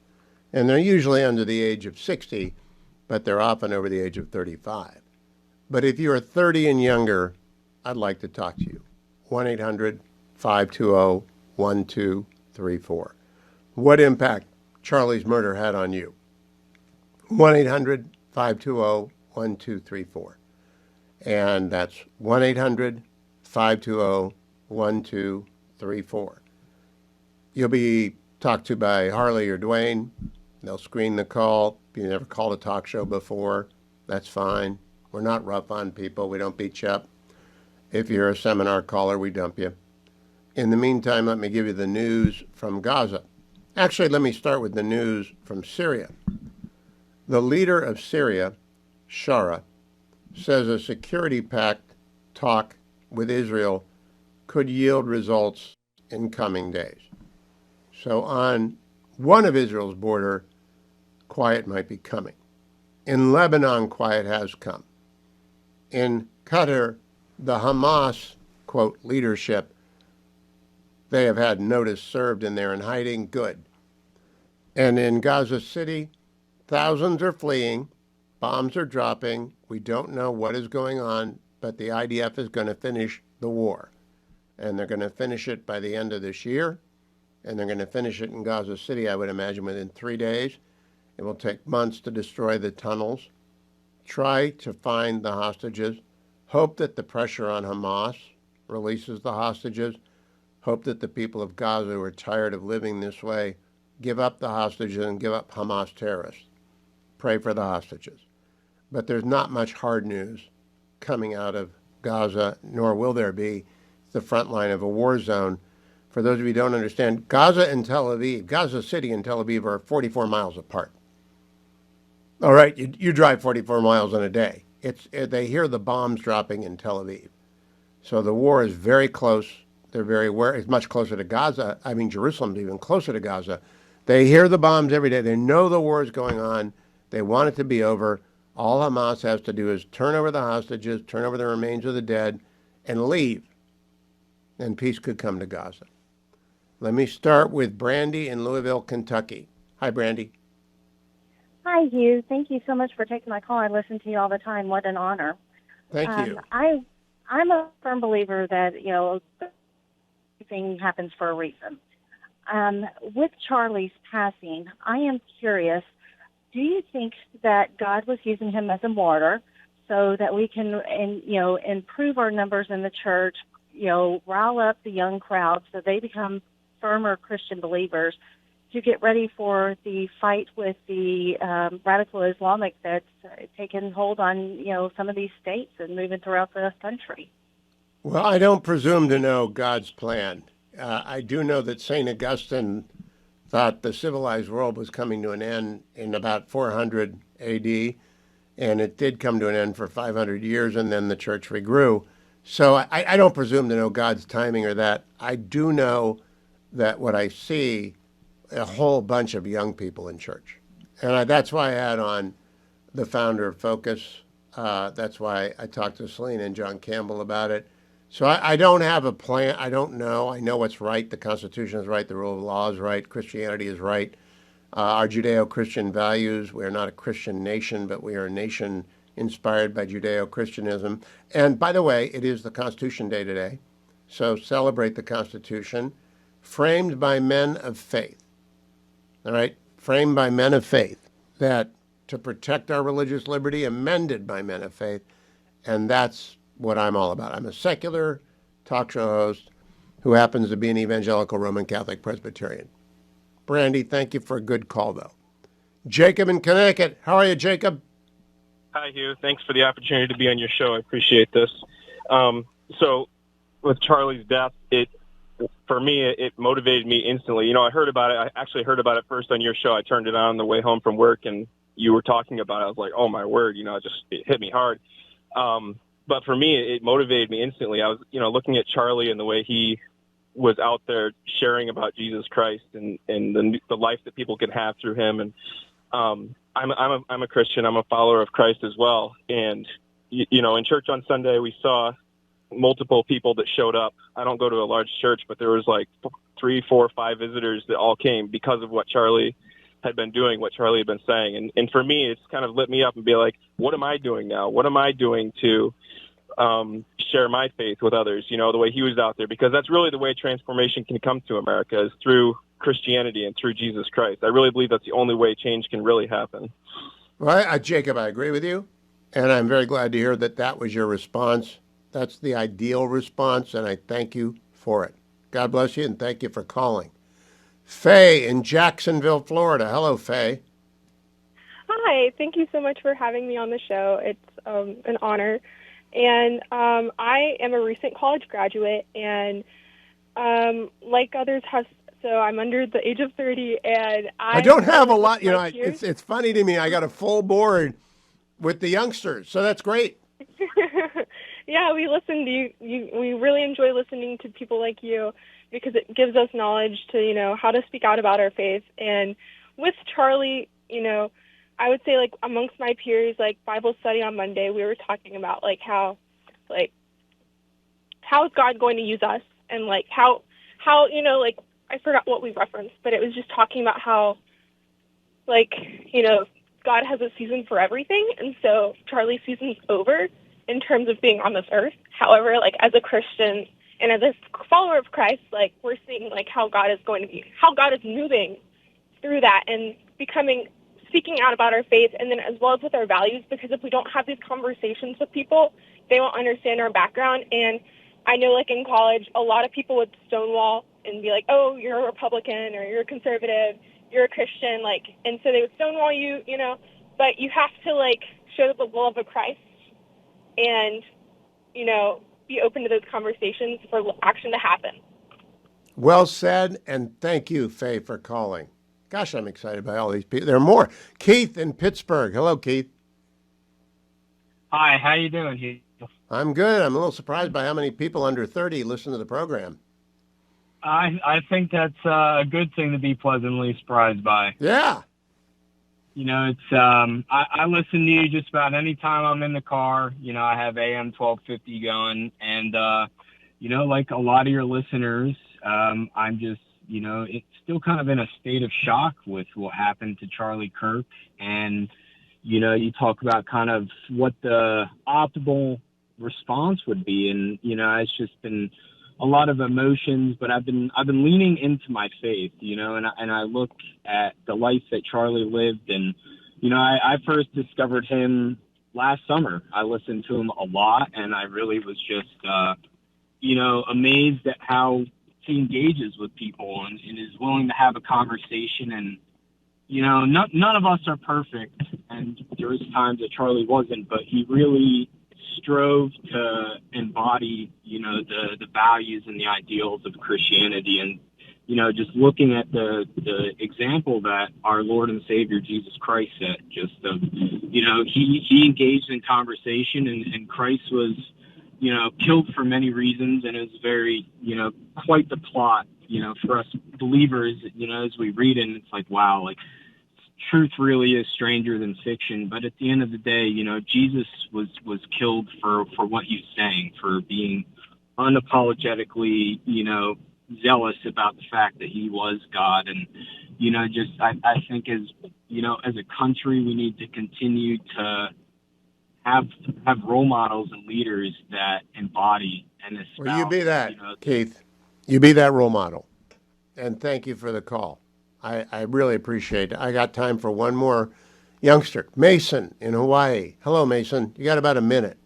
and they're usually under the age of 60, but they're often over the age of 35. But if you are 30 and younger, I'd like to talk to you. 1-800-520-1234. What impact Charlie's murder had on you? 1-800-520-1234. And that's 1-800-520-1234. You'll be talked to by Harley or Dwayne. They'll screen the call. If you never called a talk show before, that's fine. We're not rough on people. We don't beat you up. If you're a seminar caller, we dump you. In the meantime, let me give you the news from Gaza. Actually, let me start with the news from Syria. The leader of Syria, Shara, says a security pact talk with Israel could yield results in coming days. So on one of Israel's border, quiet might be coming. In Lebanon, quiet has come. In Qatar, the Hamas, quote, leadership, they have had notice served and they're in hiding. Good. And in Gaza City, thousands are fleeing. Bombs are dropping. We don't know what is going on, but the IDF is going to finish the war. And they're going to finish it by the end of this year. And they're going to finish it in Gaza City, I would imagine, within 3 days. It will take months to destroy the tunnels. Try to find the hostages. Hope that the pressure on Hamas releases the hostages. Hope that the people of Gaza who are tired of living this way give up the hostages and give up Hamas terrorists. Pray for the hostages. But there's not much hard news coming out of Gaza, nor will there be. It's the front line of a war zone. For those of you who don't understand, Gaza and Tel Aviv, Gaza City and Tel Aviv are 44 miles apart. All right, you drive 44 miles in a day. They hear the bombs dropping in Tel Aviv. So the war is very close. They're very aware. It's much closer to Gaza. I mean, Jerusalem's even closer to Gaza. They hear the bombs every day. They know the war is going on. They want it to be over. All Hamas has to do is turn over the hostages, turn over the remains of the dead, and leave. And peace could come to Gaza. Let me start with Brandy in Louisville, Kentucky. Hi, Brandy. Hi, Hugh. Thank you so much for taking my call. I listen to you all the time. What an honor. Thank you. I'm a firm believer that, everything happens for a reason. With Charlie's passing, I am curious, do you think that God was using him as a martyr so that we can, improve our numbers in the church, rile up the young crowd so they become firmer Christian believers to get ready for the fight with the radical Islamic that's taken hold on, some of these states and moving throughout the country? Well, I don't presume to know God's plan. I do know that St. Augustine thought the civilized world was coming to an end in about 400 AD, and it did come to an end for 500 years, and then the church regrew. So I don't presume to know God's timing or that. I do know that what I see, a whole bunch of young people in church. And that's why I had on the founder of Focus. That's why I talked to Selena and John Campbell about it. So I don't have a plan. I don't know. I know what's right. The Constitution is right. The rule of law is right. Christianity is right. Our Judeo-Christian values. We are not a Christian nation, but we are a nation inspired by Judeo-Christianism. And by the way, it is the Constitution Day today. So celebrate the Constitution, framed by men of faith. All right? Framed by men of faith, that to protect our religious liberty, amended by men of faith. And that's what I'm all about. I'm a secular talk show host who happens to be an evangelical Roman Catholic Presbyterian. Brandy, thank you for a good call, though. Jacob in Connecticut. How are you, Jacob? Hi, Hugh. Thanks for the opportunity to be on your show. I appreciate this. So with Charlie's death, for me, it motivated me instantly. I heard about it. I actually heard about it first on your show. I turned it on the way home from work, and you were talking about it. I was like, oh, my word, it hit me hard. But for me, it motivated me instantly. I was, looking at Charlie and the way he was out there sharing about Jesus Christ and the life that people can have through him. And I'm a Christian. I'm a follower of Christ as well. And, in church on Sunday, we saw multiple people that showed up. I don't go to a large church, but there was like 3, 4, 5 visitors that all came because of what Charlie had been doing, what Charlie had been saying. And for me, it's kind of lit me up and be like, what am I doing now? What am I doing to share my faith with others, the way he was out there? Because that's really the way transformation can come to America, is through Christianity and through Jesus Christ. I really believe that's the only way change can really happen. Well, Jacob, I agree with you. And I'm very glad to hear that was your response. That's the ideal response, and I thank you for it. God bless you, and thank you for calling. Faye in Jacksonville, Florida. Hello, Faye. Hi, thank you so much for having me on the show. It's an honor. And I am a recent college graduate, and like others have, so I'm under the age of 30, and I don't have a lot, it's funny to me. I got a full board with the youngsters, so that's great. Yeah, we listen to you. We really enjoy listening to people like you, because it gives us knowledge to, how to speak out about our faith. And with Charlie, I would say, like, amongst my peers, like Bible study on Monday, we were talking about how is God going to use us, and how I forgot what we referenced, but it was just talking about how God has a season for everything, and so Charlie's season's over in terms of being on this earth. However, as a Christian and as a follower of Christ, we're seeing how God is moving through that and speaking out about our faith, and then as well as with our values, because if we don't have these conversations with people, they won't understand our background. And I know, in college, a lot of people would stonewall and be like, oh, you're a Republican, or you're a conservative, you're a Christian, and so they would stonewall you, but you have to, show the love of Christ and, be open to those conversations for action to happen. Well said, and thank you, Faye, for calling. Gosh, I'm excited by all these people. There are more. Keith in Pittsburgh. Hello, Keith. Hi, how you doing, Hugh? I'm good. I'm a little surprised by how many people under 30 listen to the program. I think that's a good thing to be pleasantly surprised by. Yeah. It's I listen to you just about any time I'm in the car. I have AM 1250 going, and like a lot of your listeners, I'm just it's still kind of in a state of shock with what happened to Charlie Kirk. And, you talk about kind of what the optimal response would be. And, it's just been a lot of emotions, but I've been leaning into my faith, you know, and I look at the life that Charlie lived, and you know, I first discovered him last summer. I listened to him a lot, and I really was just you know, amazed at how he engages with people and is willing to have a conversation. And you know, none of us are perfect, and there was times that Charlie wasn't, but he really strove to embody, you know, the values and the ideals of Christianity. And you know, just looking at the example that our Lord and Savior Jesus Christ set, just of, you know, he engaged in conversation, and Christ was, you know, killed for many reasons, and it was very, you know, quite the plot, you know, for us believers, you know, as we read it, and it's like, wow, like truth really is stranger than fiction. But at the end of the day, you know, Jesus was killed for what he was saying, for being unapologetically, you know, zealous about the fact that he was God. And, you know, just, I think as, you know, as a country, we need to continue to have role models and leaders that embody and espouse. Well, you be that, you know, Keith. You be that role model. And thank you for the call. I really appreciate it. I got time for one more youngster, Mason in Hawaii. Hello, Mason. You got about a minute.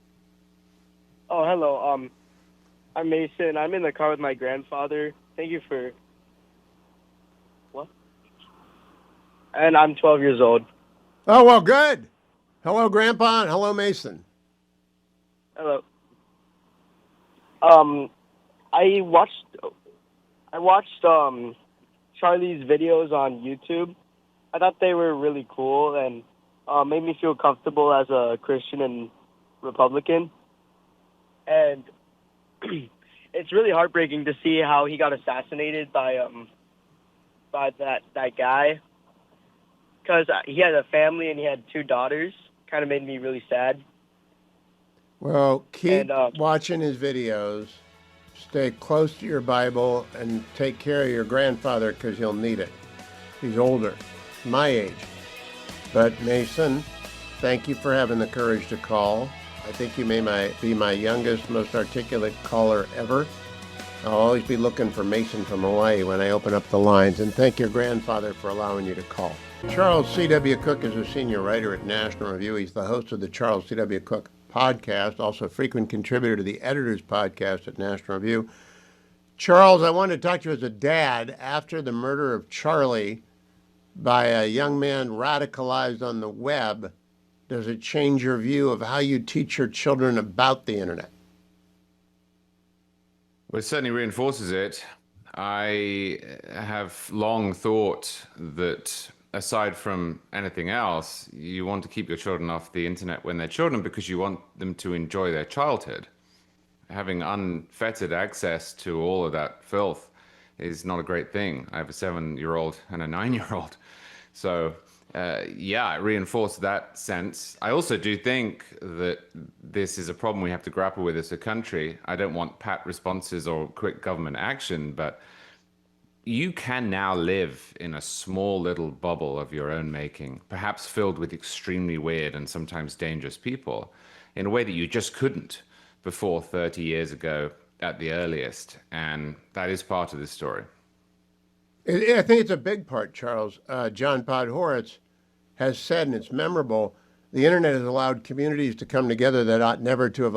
Oh, hello. I'm Mason. I'm in the car with my grandfather. Thank you for... What? And I'm 12 years old. Oh, well, good. Hello, Grandpa, and hello, Mason. Hello. I watched Charlie's videos on YouTube. I thought they were really cool and made me feel comfortable as a Christian and Republican. And it's really heartbreaking to see how he got assassinated by that guy, because he had a family and he had 2 daughters. Kind of made me really sad. Well, keep watching his videos. Stay close to your Bible and take care of your grandfather, because he'll need it. He's older, my age. But Mason, thank you for having the courage to call. I think you may be my youngest, most articulate caller ever. I'll always be looking for Mason from Hawaii when I open up the lines. And thank your grandfather for allowing you to call. Charles C.W. Cook is a senior writer at National Review. He's the host of the Charles C.W. Cook podcast, also a frequent contributor to the Editor's Podcast at National Review. Charles, I wanted to talk to you as a dad. After the murder of Charlie by a young man radicalized on the web, does it change your view of how you teach your children about the internet? Well, it certainly reinforces it. I have long thought that aside from anything else, you want to keep your children off the internet when they're children because you want them to enjoy their childhood. Having unfettered access to all of that filth is not a great thing. I have a 7-year-old and a 9-year-old. So, yeah, it reinforced that sense. I also do think that this is a problem we have to grapple with as a country. I don't want pat responses or quick government action, but you can now live in a small little bubble of your own making, perhaps filled with extremely weird and sometimes dangerous people, in a way that you just couldn't before 30 years ago at the earliest. And that is part of the story. I think it's a big part, Charles. John Podhoretz has said, and it's memorable, the internet has allowed communities to come together that ought never to have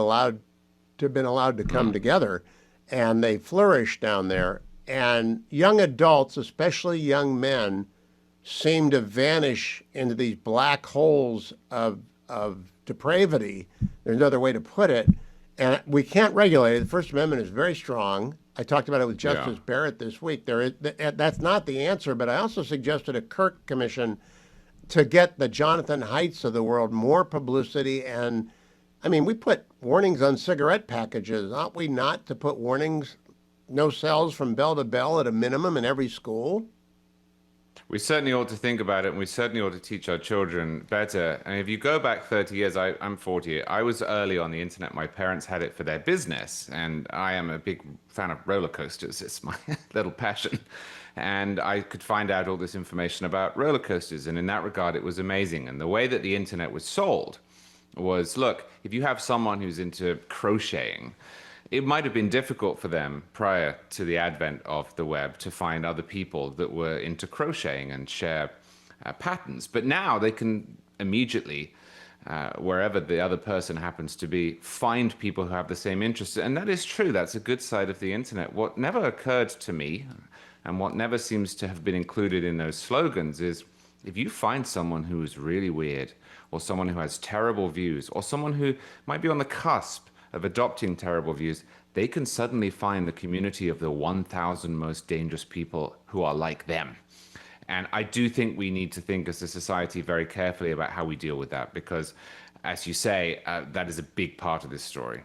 been allowed to come together, and they flourish down there. And young adults, especially young men, seem to vanish into these black holes of depravity. There's another way to put it. And we can't regulate it. The First Amendment is very strong. I talked about it with Justice Barrett this week. That's not the answer, but I also suggested a Kirk commission to get the Jonathan Haidts of the world more publicity. And, I mean, we put warnings on cigarette packages. Ought we not to put warnings, no cells from bell to bell at a minimum in every school? We certainly ought to think about it, and we certainly ought to teach our children better. And if you go back 30 years, I'm 40. I was early on the internet. My parents had it for their business, and I am a big fan of roller coasters. It's my little passion. And I could find out all this information about roller coasters, and in that regard, it was amazing. And the way that the internet was sold was, look, if you have someone who's into crocheting, it might have been difficult for them prior to the advent of the web to find other people that were into crocheting and share patterns. But now they can immediately, wherever the other person happens to be, find people who have the same interests. And that is true. That's a good side of the internet. What never occurred to me, and what never seems to have been included in those slogans, is if you find someone who is really weird, or someone who has terrible views, or someone who might be on the cusp of adopting terrible views, they can suddenly find the community of the 1,000 most dangerous people who are like them. And I do think we need to think as a society very carefully about how we deal with that, because, as you say, that is a big part of this story.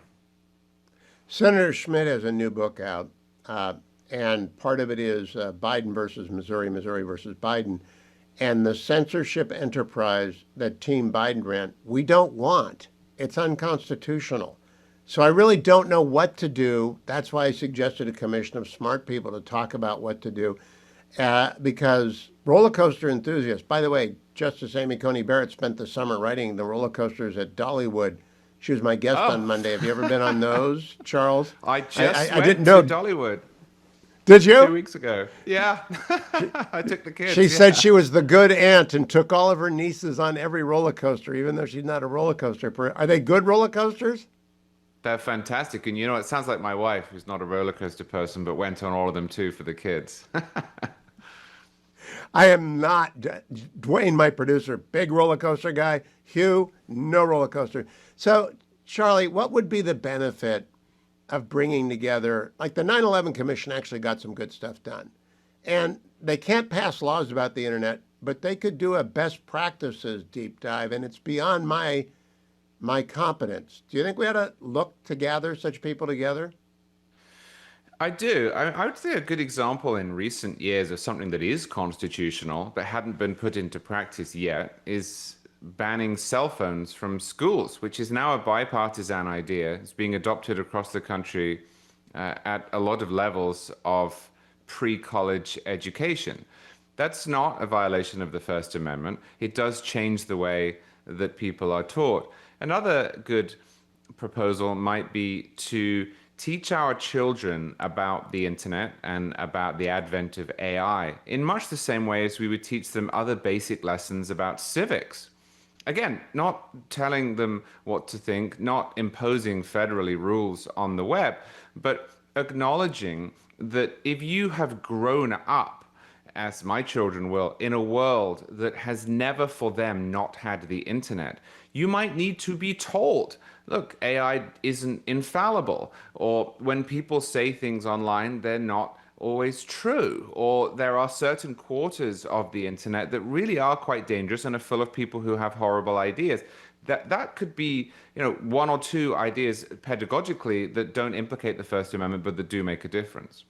Senator Schmidt has a new book out, and part of it is Biden versus Missouri, Missouri versus Biden. And the censorship enterprise that Team Biden ran, we don't want. It's unconstitutional. So I really don't know what to do. That's why I suggested a commission of smart people to talk about what to do. Because roller coaster enthusiasts, by the way, Justice Amy Coney Barrett spent the summer riding the roller coasters at Dollywood. She was my guest on Monday. Have you ever been on those, Charles? I went didn't know. to Dollywood. Did you? 2 weeks ago. Yeah. I took the kids. She said she was the good aunt and took all of her nieces on every roller coaster, even though she's not a roller coaster. Are they good roller coasters? They're fantastic. And you know, it sounds like my wife, who's not a roller coaster person, but went on all of them too for the kids. I am not. Dwayne, my producer, big roller coaster guy. Hugh, no roller coaster. So, Charlie, what would be the benefit of bringing together, like the 9/11 Commission actually got some good stuff done. And they can't pass laws about the internet, but they could do a best practices deep dive, and it's beyond my competence. Do you think we ought to look to gather such people together? I do. I would say a good example in recent years of something that is constitutional but hadn't been put into practice yet is banning cell phones from schools, which is now a bipartisan idea. It's being adopted across the country at a lot of levels of pre-college education. That's not a violation of the First Amendment. It does change the way that people are taught. Another good proposal might be to teach our children about the internet and about the advent of AI in much the same way as we would teach them other basic lessons about civics. Again, not telling them what to think, not imposing federally rules on the web, but acknowledging that if you have grown up, as my children will, in a world that has never for them not had the internet, you might need to be told, look, AI isn't infallible, or when people say things online, they're not always true, or there are certain quarters of the internet that really are quite dangerous and are full of people who have horrible ideas. That could be, one or two ideas pedagogically that don't implicate the First Amendment, but that do make a difference.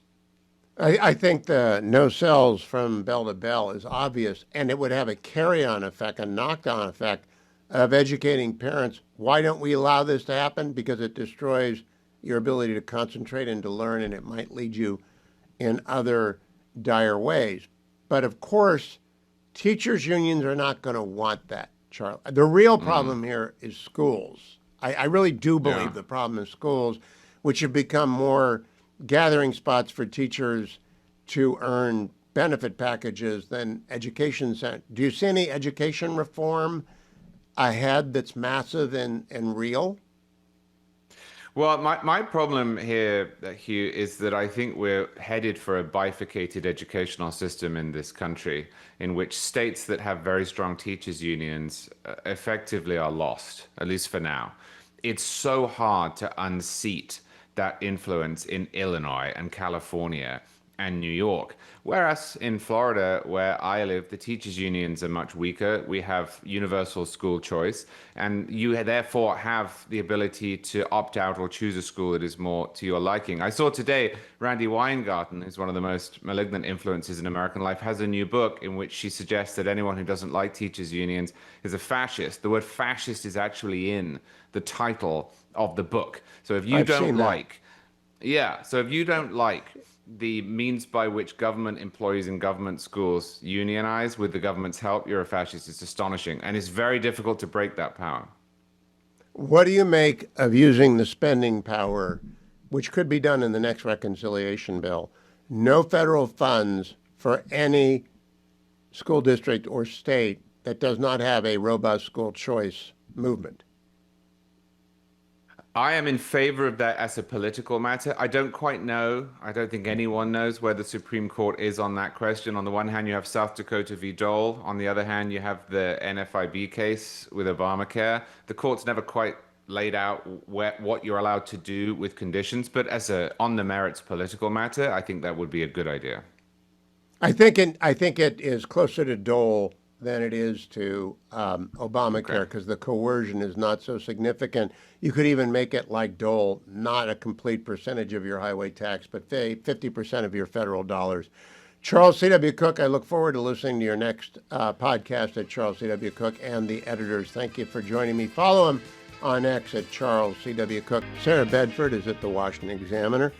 I think the no cells from bell to bell is obvious, and it would have a carry-on effect, a knock-on effect of educating parents. Why don't we allow this to happen? Because it destroys your ability to concentrate and to learn, and it might lead you in other dire ways. But of course, teachers' unions are not going to want that, Charlie. The real problem here is schools. I really do believe the problem is schools, which have become more gathering spots for teachers to earn benefit packages than education center. Do you see any education reform ahead that's massive and real? Well, my problem here, Hugh, is that I think we're headed for a bifurcated educational system in this country in which states that have very strong teachers' unions effectively are lost, at least for now. It's so hard to unseat that influence in Illinois and California and New York. Whereas in Florida, where I live, the teachers' unions are much weaker. We have universal school choice, and you therefore have the ability to opt out or choose a school that is more to your liking. I saw today Randi Weingarten, who's one of the most malignant influences in American life, has a new book in which she suggests that anyone who doesn't like teachers' unions is a fascist. The word fascist is actually in the title of the book. So if you don't like, so if you don't like the means by which government employees in government schools unionize with the government's help, you're a fascist. It's astonishing. And it's very difficult to break that power. What do you make of using the spending power which could be done in the next reconciliation bill, no federal funds for any school district or state that does not have a robust school choice movement. I am in favor of that as a political matter. I don't quite know. I don't think anyone knows where the Supreme Court is on that question. On the one hand, you have South Dakota v. Dole. On the other hand, you have the NFIB case with Obamacare. The court's never quite laid out what you're allowed to do with conditions, but as a on the merits political matter, I think that would be a good idea. I think it is closer to Dole than it is to Obamacare because the coercion is not so significant. You could even make it like Dole, not a complete percentage of your highway tax, but 50% of your federal dollars. Charles C.W. Cook, I look forward to listening to your next podcast at Charles C.W. Cook and the editors. Thank you for joining me. Follow him on X at Charles C.W. Cook. Sarah Bedford is at the Washington Examiner.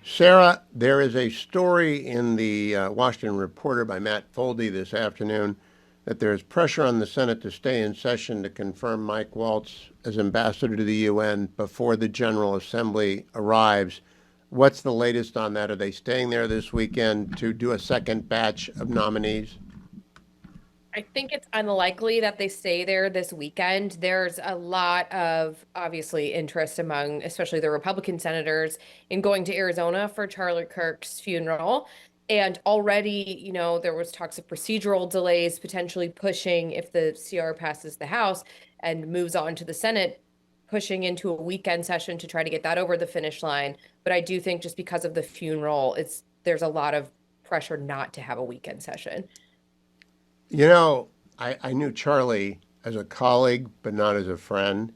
Sarah, there is a story in the Washington Reporter by Matt Foldy this afternoon that there is pressure on the Senate to stay in session to confirm Mike Waltz as ambassador to the UN before the General Assembly arrives. What's the latest on that? Are they staying there this weekend to do a second batch of nominees? I think it's unlikely that they stay there this weekend. There's a lot of, obviously, interest among, especially the Republican senators, in going to Arizona for Charlie Kirk's funeral. And already, there was talks of procedural delays, potentially pushing, if the CR passes the House and moves on to the Senate, pushing into a weekend session to try to get that over the finish line. But I do think just because of the funeral, there's a lot of pressure not to have a weekend session. I knew Charlie as a colleague, but not as a friend.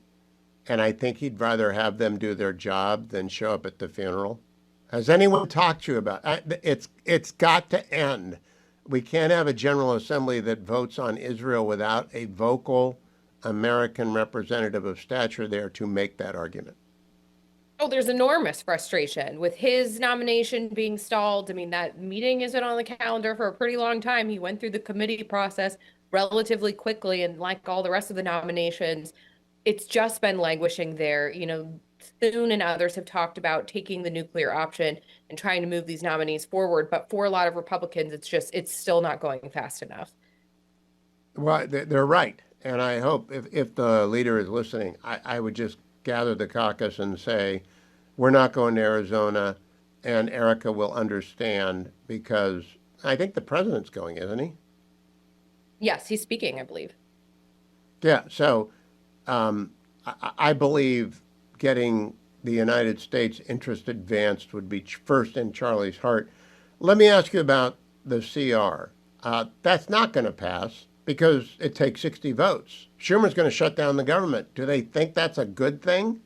And I think he'd rather have them do their job than show up at the funeral. Has anyone talked to you about it? It's got to end. We can't have a General Assembly that votes on Israel without a vocal American representative of stature there to make that argument. Oh, there's enormous frustration with his nomination being stalled. I mean, that meeting has been on the calendar for a pretty long time. He went through the committee process relatively quickly, and like all the rest of the nominations, it's just been languishing there. Thune and others have talked about taking the nuclear option and trying to move these nominees forward. But for a lot of Republicans, it's still not going fast enough. Well, they're right. And I hope if the leader is listening, I would just gather the caucus and say, we're not going to Arizona, and Erica will understand, because I think the president's going, isn't he? Yes, he's speaking, I believe. Yeah, so I believe getting the United States interest advanced would be first in Charlie's heart. Let me ask you about the CR. That's not going to pass because it takes 60 votes. Schumer's going to shut down the government. Do they think that's a good thing?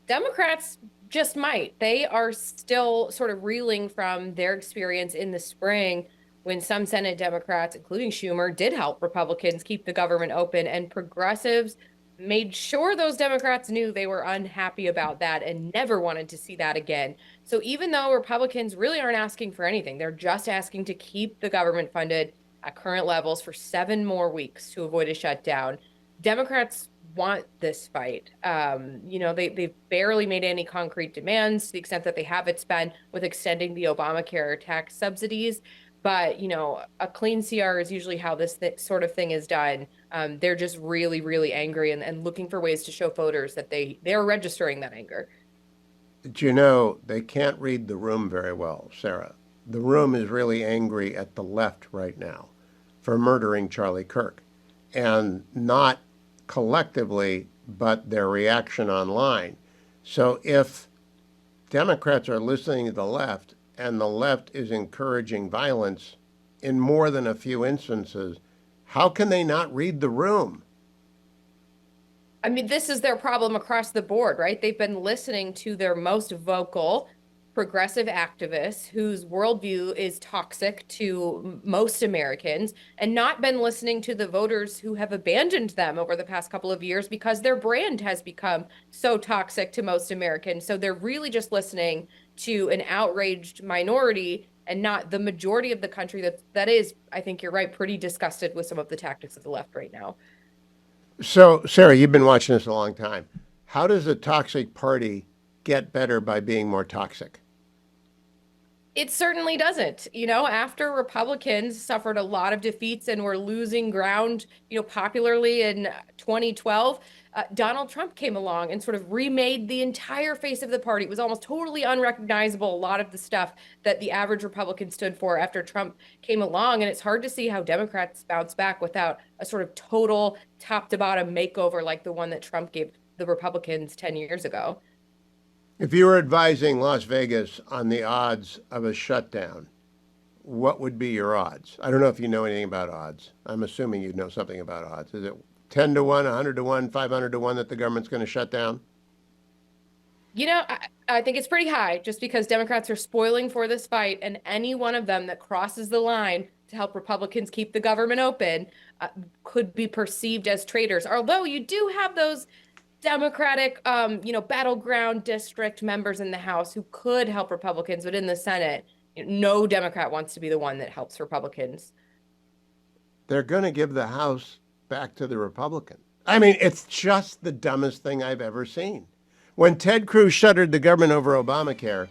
Democrats just might. They are still sort of reeling from their experience in the spring when some Senate Democrats, including Schumer, did help Republicans keep the government open, and progressives made sure those Democrats knew they were unhappy about that and never wanted to see that again. So even though Republicans really aren't asking for anything, they're just asking to keep the government funded at current levels for 7 more weeks to avoid a shutdown. Democrats want this fight. They've barely made any concrete demands to the extent that they have. It's been with extending the Obamacare tax subsidies. But, a clean CR is usually how this sort of thing is done. They're just really, really angry and looking for ways to show voters that they're registering that anger. They can't read the room very well, Sarah. The room is really angry at the left right now for murdering Charlie Kirk. And not collectively, but their reaction online. So if Democrats are listening to the left, and the left is encouraging violence in more than a few instances, how can they not read the room? I mean, this is their problem across the board, right? They've been listening to their most vocal progressive activists whose worldview is toxic to most Americans, and not been listening to the voters who have abandoned them over the past couple of years because their brand has become so toxic to most Americans. So they're really just listening to an outraged minority and not the majority of the country that is, I think you're right, pretty disgusted with some of the tactics of the left right now. So, Sarah, you've been watching this a long time. How does a toxic party get better by being more toxic. It certainly doesn't. After Republicans suffered a lot of defeats and were losing ground, popularly in 2012, Donald Trump came along and sort of remade the entire face of the party. It was almost totally unrecognizable, a lot of the stuff that the average Republican stood for after Trump came along. And it's hard to see how Democrats bounce back without a sort of total top to bottom makeover like the one that Trump gave the Republicans 10 years ago. If you were advising Las Vegas on the odds of a shutdown, what would be your odds? I don't know if you know anything about odds. I'm assuming you know something about odds. Is it 10 to 1, 100 to 1, 500 to 1 that the government's going to shut down? I think it's pretty high just because Democrats are spoiling for this fight, and any one of them that crosses the line to help Republicans keep the government open could be perceived as traitors. Although you do have those Democratic, battleground district members in the House who could help Republicans, but in the Senate, no Democrat wants to be the one that helps Republicans. They're going to give the House back to the Republican. I mean, it's just the dumbest thing I've ever seen. When Ted Cruz shuttered the government over Obamacare,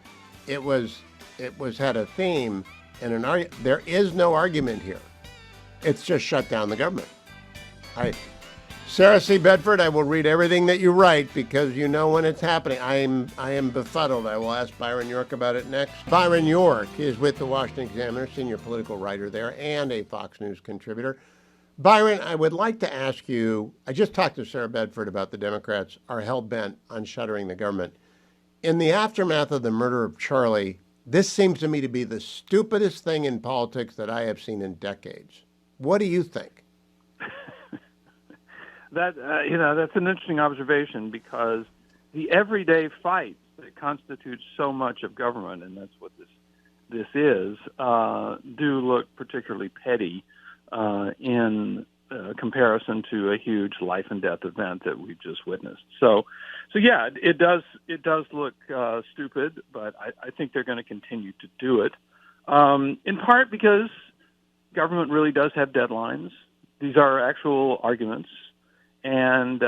it had a theme and an argument. There is no argument here. It's just shut down the government. Sarah C. Bedford, I will read everything that you write because you know when it's happening. I am befuddled. I will ask Byron York about it next. Byron York is with the Washington Examiner, senior political writer there, and a Fox News contributor. Byron, I would like to ask you, I just talked to Sarah Bedford about the Democrats are hell-bent on shuttering the government. In the aftermath of the murder of Charlie, this seems to me to be the stupidest thing in politics that I have seen in decades. What do you think? That's an interesting observation because the everyday fights that constitute so much of government, and that's what this is, do look particularly petty in comparison to a huge life and death event that we've just witnessed. So yeah, it does look stupid, but I think they're going to continue to do it, in part because government really does have deadlines. These are actual arguments. And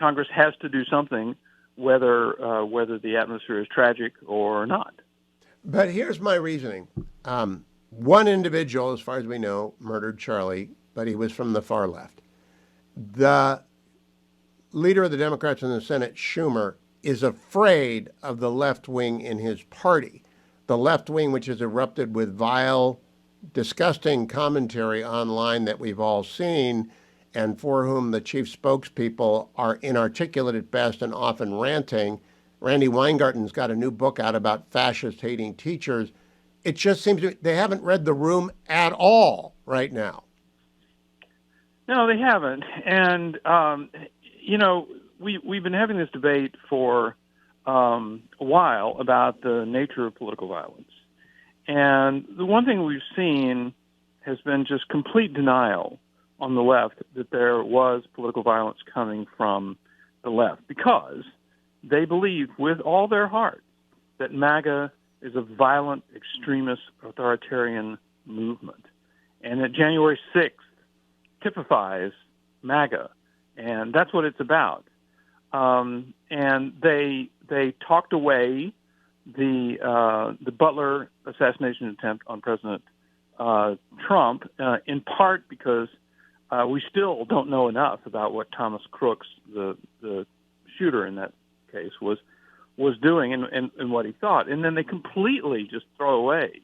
Congress has to do something, whether the atmosphere is tragic or not. But here's my reasoning. One individual, as far as we know, murdered Charlie, but he was from the far left. The leader of the Democrats in the Senate, Schumer, is afraid of the left wing in his party. The left wing, which has erupted with vile, disgusting commentary online that we've all seen, and for whom the chief spokespeople are inarticulate at best and often ranting. Randy Weingarten's got a new book out about fascist-hating teachers. It just seems to me they haven't read the room at all right now. No, they haven't. And, we've been having this debate for a while about the nature of political violence. And the one thing we've seen has been just complete denial on the left that there was political violence coming from the left because they believe with all their heart that MAGA is a violent, extremist, authoritarian movement, and that January 6th typifies MAGA, and that's what it's about. And they talked away the Butler assassination attempt on President Trump, in part because we still don't know enough about what Thomas Crooks, the shooter in that case, was doing and what he thought. And then they completely just throw away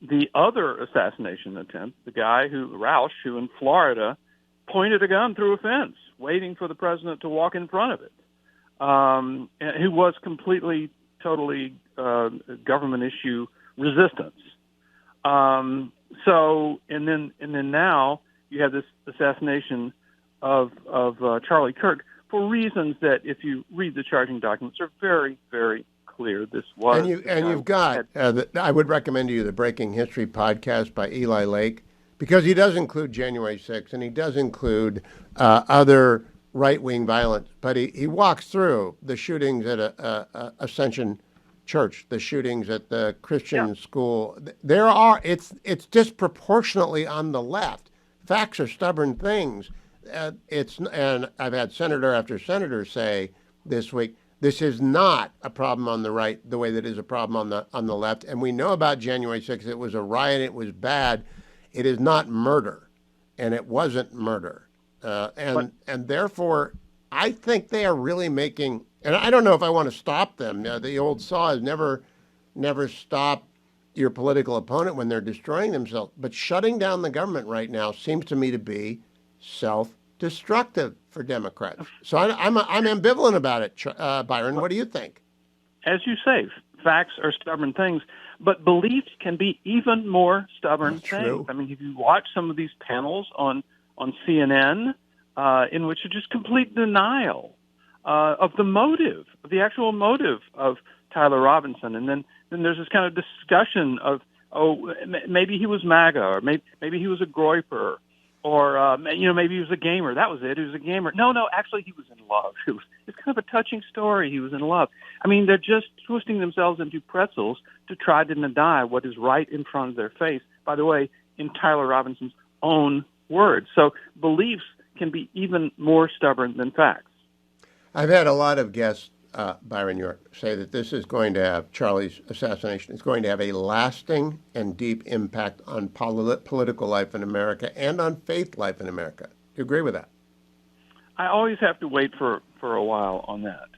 the other assassination attempt, the guy Roush, who in Florida pointed a gun through a fence, waiting for the president to walk in front of it, and who was completely, totally government issue resistance. So, and then now you have this assassination of Charlie Kirk for reasons that, if you read the charging documents, are very, very clear. This was, and you've got. I would recommend to you the Breaking History podcast by Eli Lake, because he does include January 6th and he does include other right-wing violence, but he walks through the shootings at Ascension Church, the shootings at the Christian school. It's disproportionately on the left. Facts are stubborn things. And I've had senator after senator say this week, This is not a problem on the right the way that is a problem on the left. And we know about January 6th. It was a riot. It was bad. It is not murder, and it wasn't murder. And therefore, I think they are really making. And I don't know if I want to stop them. The old saw is never stop your political opponent when they're destroying themselves. But shutting down the government right now seems to me to be self-destructive for Democrats. So I'm ambivalent about it. Byron, what do you think? As you say, facts are stubborn things, but beliefs can be even more stubborn things. True. I mean, if you watch some of these panels on CNN, in which are just complete denial of the motive, of the actual motive of Tyler Robinson, and then there's this kind of discussion of, maybe he was MAGA, or maybe he was a Groyper, or maybe he was a gamer. That was it. He was a gamer. No, actually he was in love. It's kind of a touching story. He was in love. I mean, they're just twisting themselves into pretzels to try to deny what is right in front of their face. By the way, in Tyler Robinson's own words. So beliefs can be even more stubborn than facts. I've had a lot of guests, Byron York, say that this is going to have, Charlie's assassination is going to have a lasting and deep impact on political life in America and on faith life in America. Do you agree with that? I always have to wait for a while on that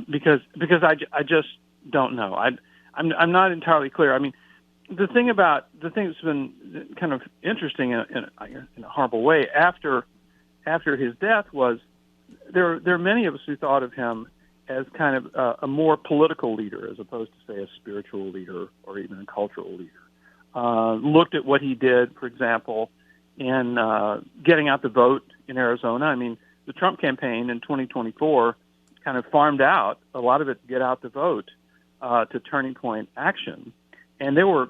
because I just don't know. I'm not entirely clear. I mean, the thing that's been kind of interesting in a horrible way after his death was there are many of us who thought of him as kind of a more political leader as opposed to, say, a spiritual leader or even a cultural leader. Looked at what he did, for example, in getting out the vote in Arizona. I mean, the Trump campaign in 2024 kind of farmed out a lot of it to get out the vote to Turning Point Action. And there were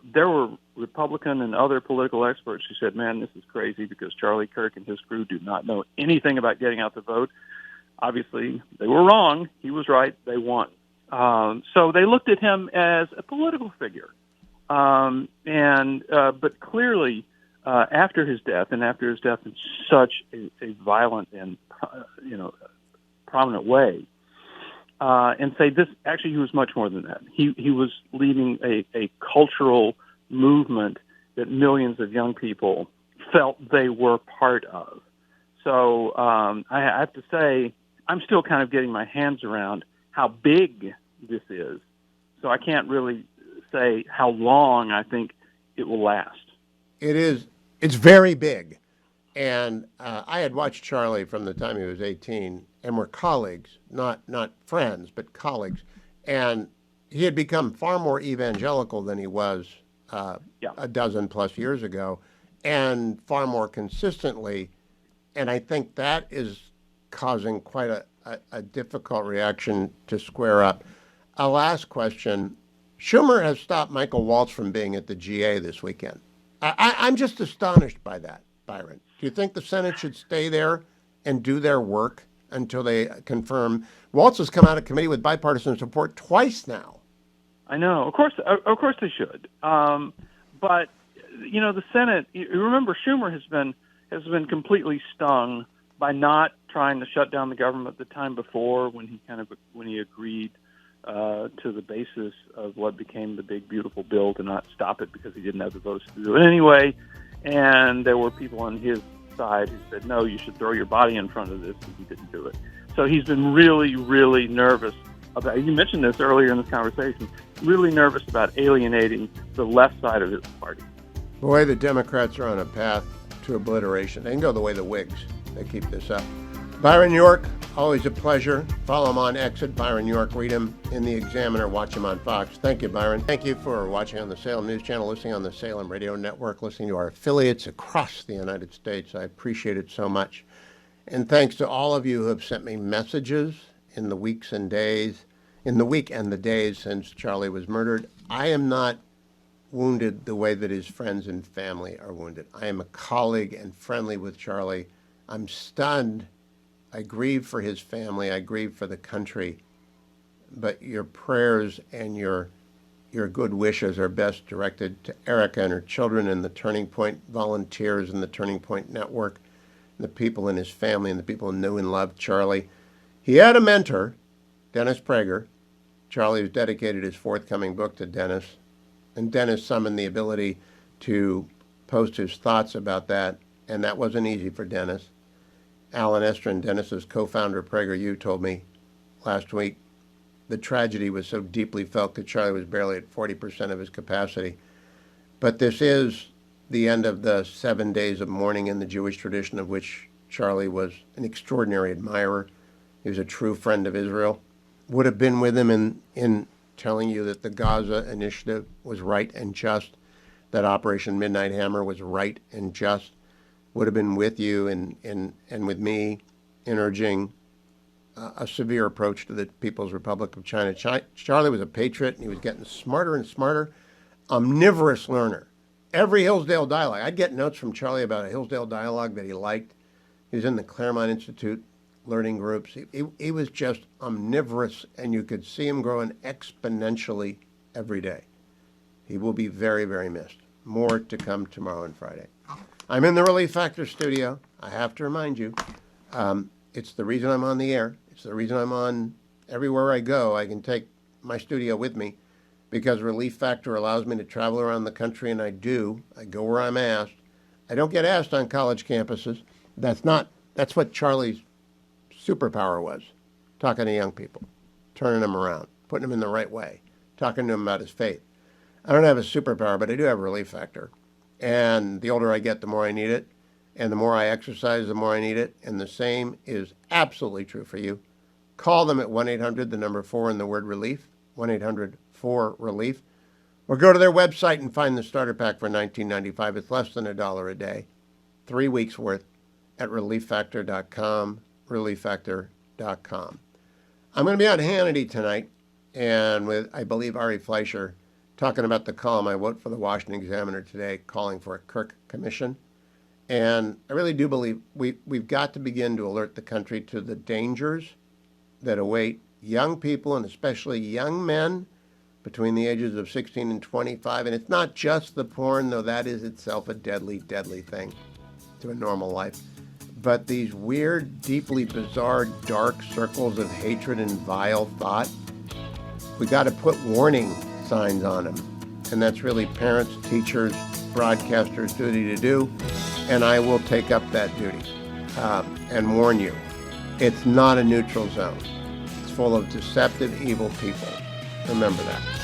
Republican and other political experts who said, man, this is crazy because Charlie Kirk and his crew do not know anything about getting out the vote. Obviously, they were wrong. He was right. They won. So they looked at him as a political figure. But clearly, after his death, and after his death in such a violent and prominent way, and say this actually he was much more than that. He was leading a cultural movement that millions of young people felt they were part of. So I have to say, I'm still kind of getting my hands around how big this is. So I can't really say how long I think it will last. It's very big. And I had watched Charlie from the time he was 18, and we're colleagues, not friends, but colleagues. And he had become far more evangelical than he was a dozen plus years ago, and far more consistently. And I think that is causing quite a difficult reaction to square up. A last question. Schumer has stopped Michael Waltz from being at the GA this weekend. I'm just astonished by that, Byron. Do you think the Senate should stay there and do their work until they confirm? Waltz has come out of committee with bipartisan support twice now. I know. Of course they should. But the Senate. You remember, Schumer has been completely stung by not trying to shut down the government the time before when he agreed to the basis of what became the big beautiful bill to not stop it because he didn't have the votes to do it anyway. And there were people on his side who said, no, you should throw your body in front of this, and he didn't do it. So he's been really, really nervous about, you mentioned this earlier in this conversation, really nervous about alienating the left side of his party. Boy, the Democrats are on a path to obliteration. They can go the way of the Whigs. They keep this up. Byron York, always a pleasure. Follow him on X at Byron York. Read him in the Examiner. Watch him on Fox. Thank you, Byron. Thank you for watching on the Salem News Channel, listening on the Salem Radio Network, listening to our affiliates across the United States. I appreciate it so much. And thanks to all of you who have sent me messages in the week and the days since Charlie was murdered. I am not wounded the way that his friends and family are wounded. I am a colleague and friendly with Charlie. I'm stunned. I grieve for his family. I grieve for the country. But your prayers and your good wishes are best directed to Erica and her children and the Turning Point volunteers and the Turning Point Network, and the people in his family and the people who knew and loved Charlie. He had a mentor, Dennis Prager. Charlie has dedicated his forthcoming book to Dennis, and Dennis summoned the ability to post his thoughts about that, and that wasn't easy for Dennis. Alan Estrin, Dennis's co-founder of PragerU, told me last week the tragedy was so deeply felt that Charlie was barely at 40% of his capacity. But this is the end of the 7 days of mourning in the Jewish tradition, of which Charlie was an extraordinary admirer. He was a true friend of Israel. Would have been with him in telling you that the Gaza initiative was right and just, that Operation Midnight Hammer was right and just. Would have been with you and with me in urging a severe approach to the People's Republic of China. Charlie was a patriot, and he was getting smarter and smarter. Omnivorous learner. Every Hillsdale dialogue. I'd get notes from Charlie about a Hillsdale dialogue that he liked. He was in the Claremont Institute learning groups. He was just omnivorous, and you could see him growing exponentially every day. He will be very, very missed. More to come tomorrow and Friday. I'm in the Relief Factor studio. I have to remind you, it's the reason I'm on the air. It's the reason I'm on everywhere I go. I can take my studio with me because Relief Factor allows me to travel around the country, and I do. I go where I'm asked. I don't get asked on college campuses. That's what Charlie's superpower was, talking to young people, turning them around, putting them in the right way, talking to them about his faith. I don't have a superpower, but I do have a Relief Factor. And the older I get, the more I need it. And the more I exercise, the more I need it. And the same is absolutely true for you. Call them at 1-800, the number 4 and the word relief, 1-800-4-RELIEF. Or go to their website and find the starter pack for $19.95. It's less than $1 a day. 3 weeks worth at relieffactor.com, relieffactor.com. I'm going to be on Hannity tonight, and with, I believe, Ari Fleischer, talking about the column I wrote for the Washington Examiner today, calling for a Kirk commission. And I really do believe we've got to begin to alert the country to the dangers that await young people, and especially young men between the ages of 16 and 25. And it's not just the porn, though that is itself a deadly, deadly thing to a normal life. But these weird, deeply bizarre, dark circles of hatred and vile thought, we got to put warning signs on them. And that's really parents, teachers, broadcasters' duty to do. And I will take up that duty and warn you. It's not a neutral zone. It's full of deceptive, evil people. Remember that.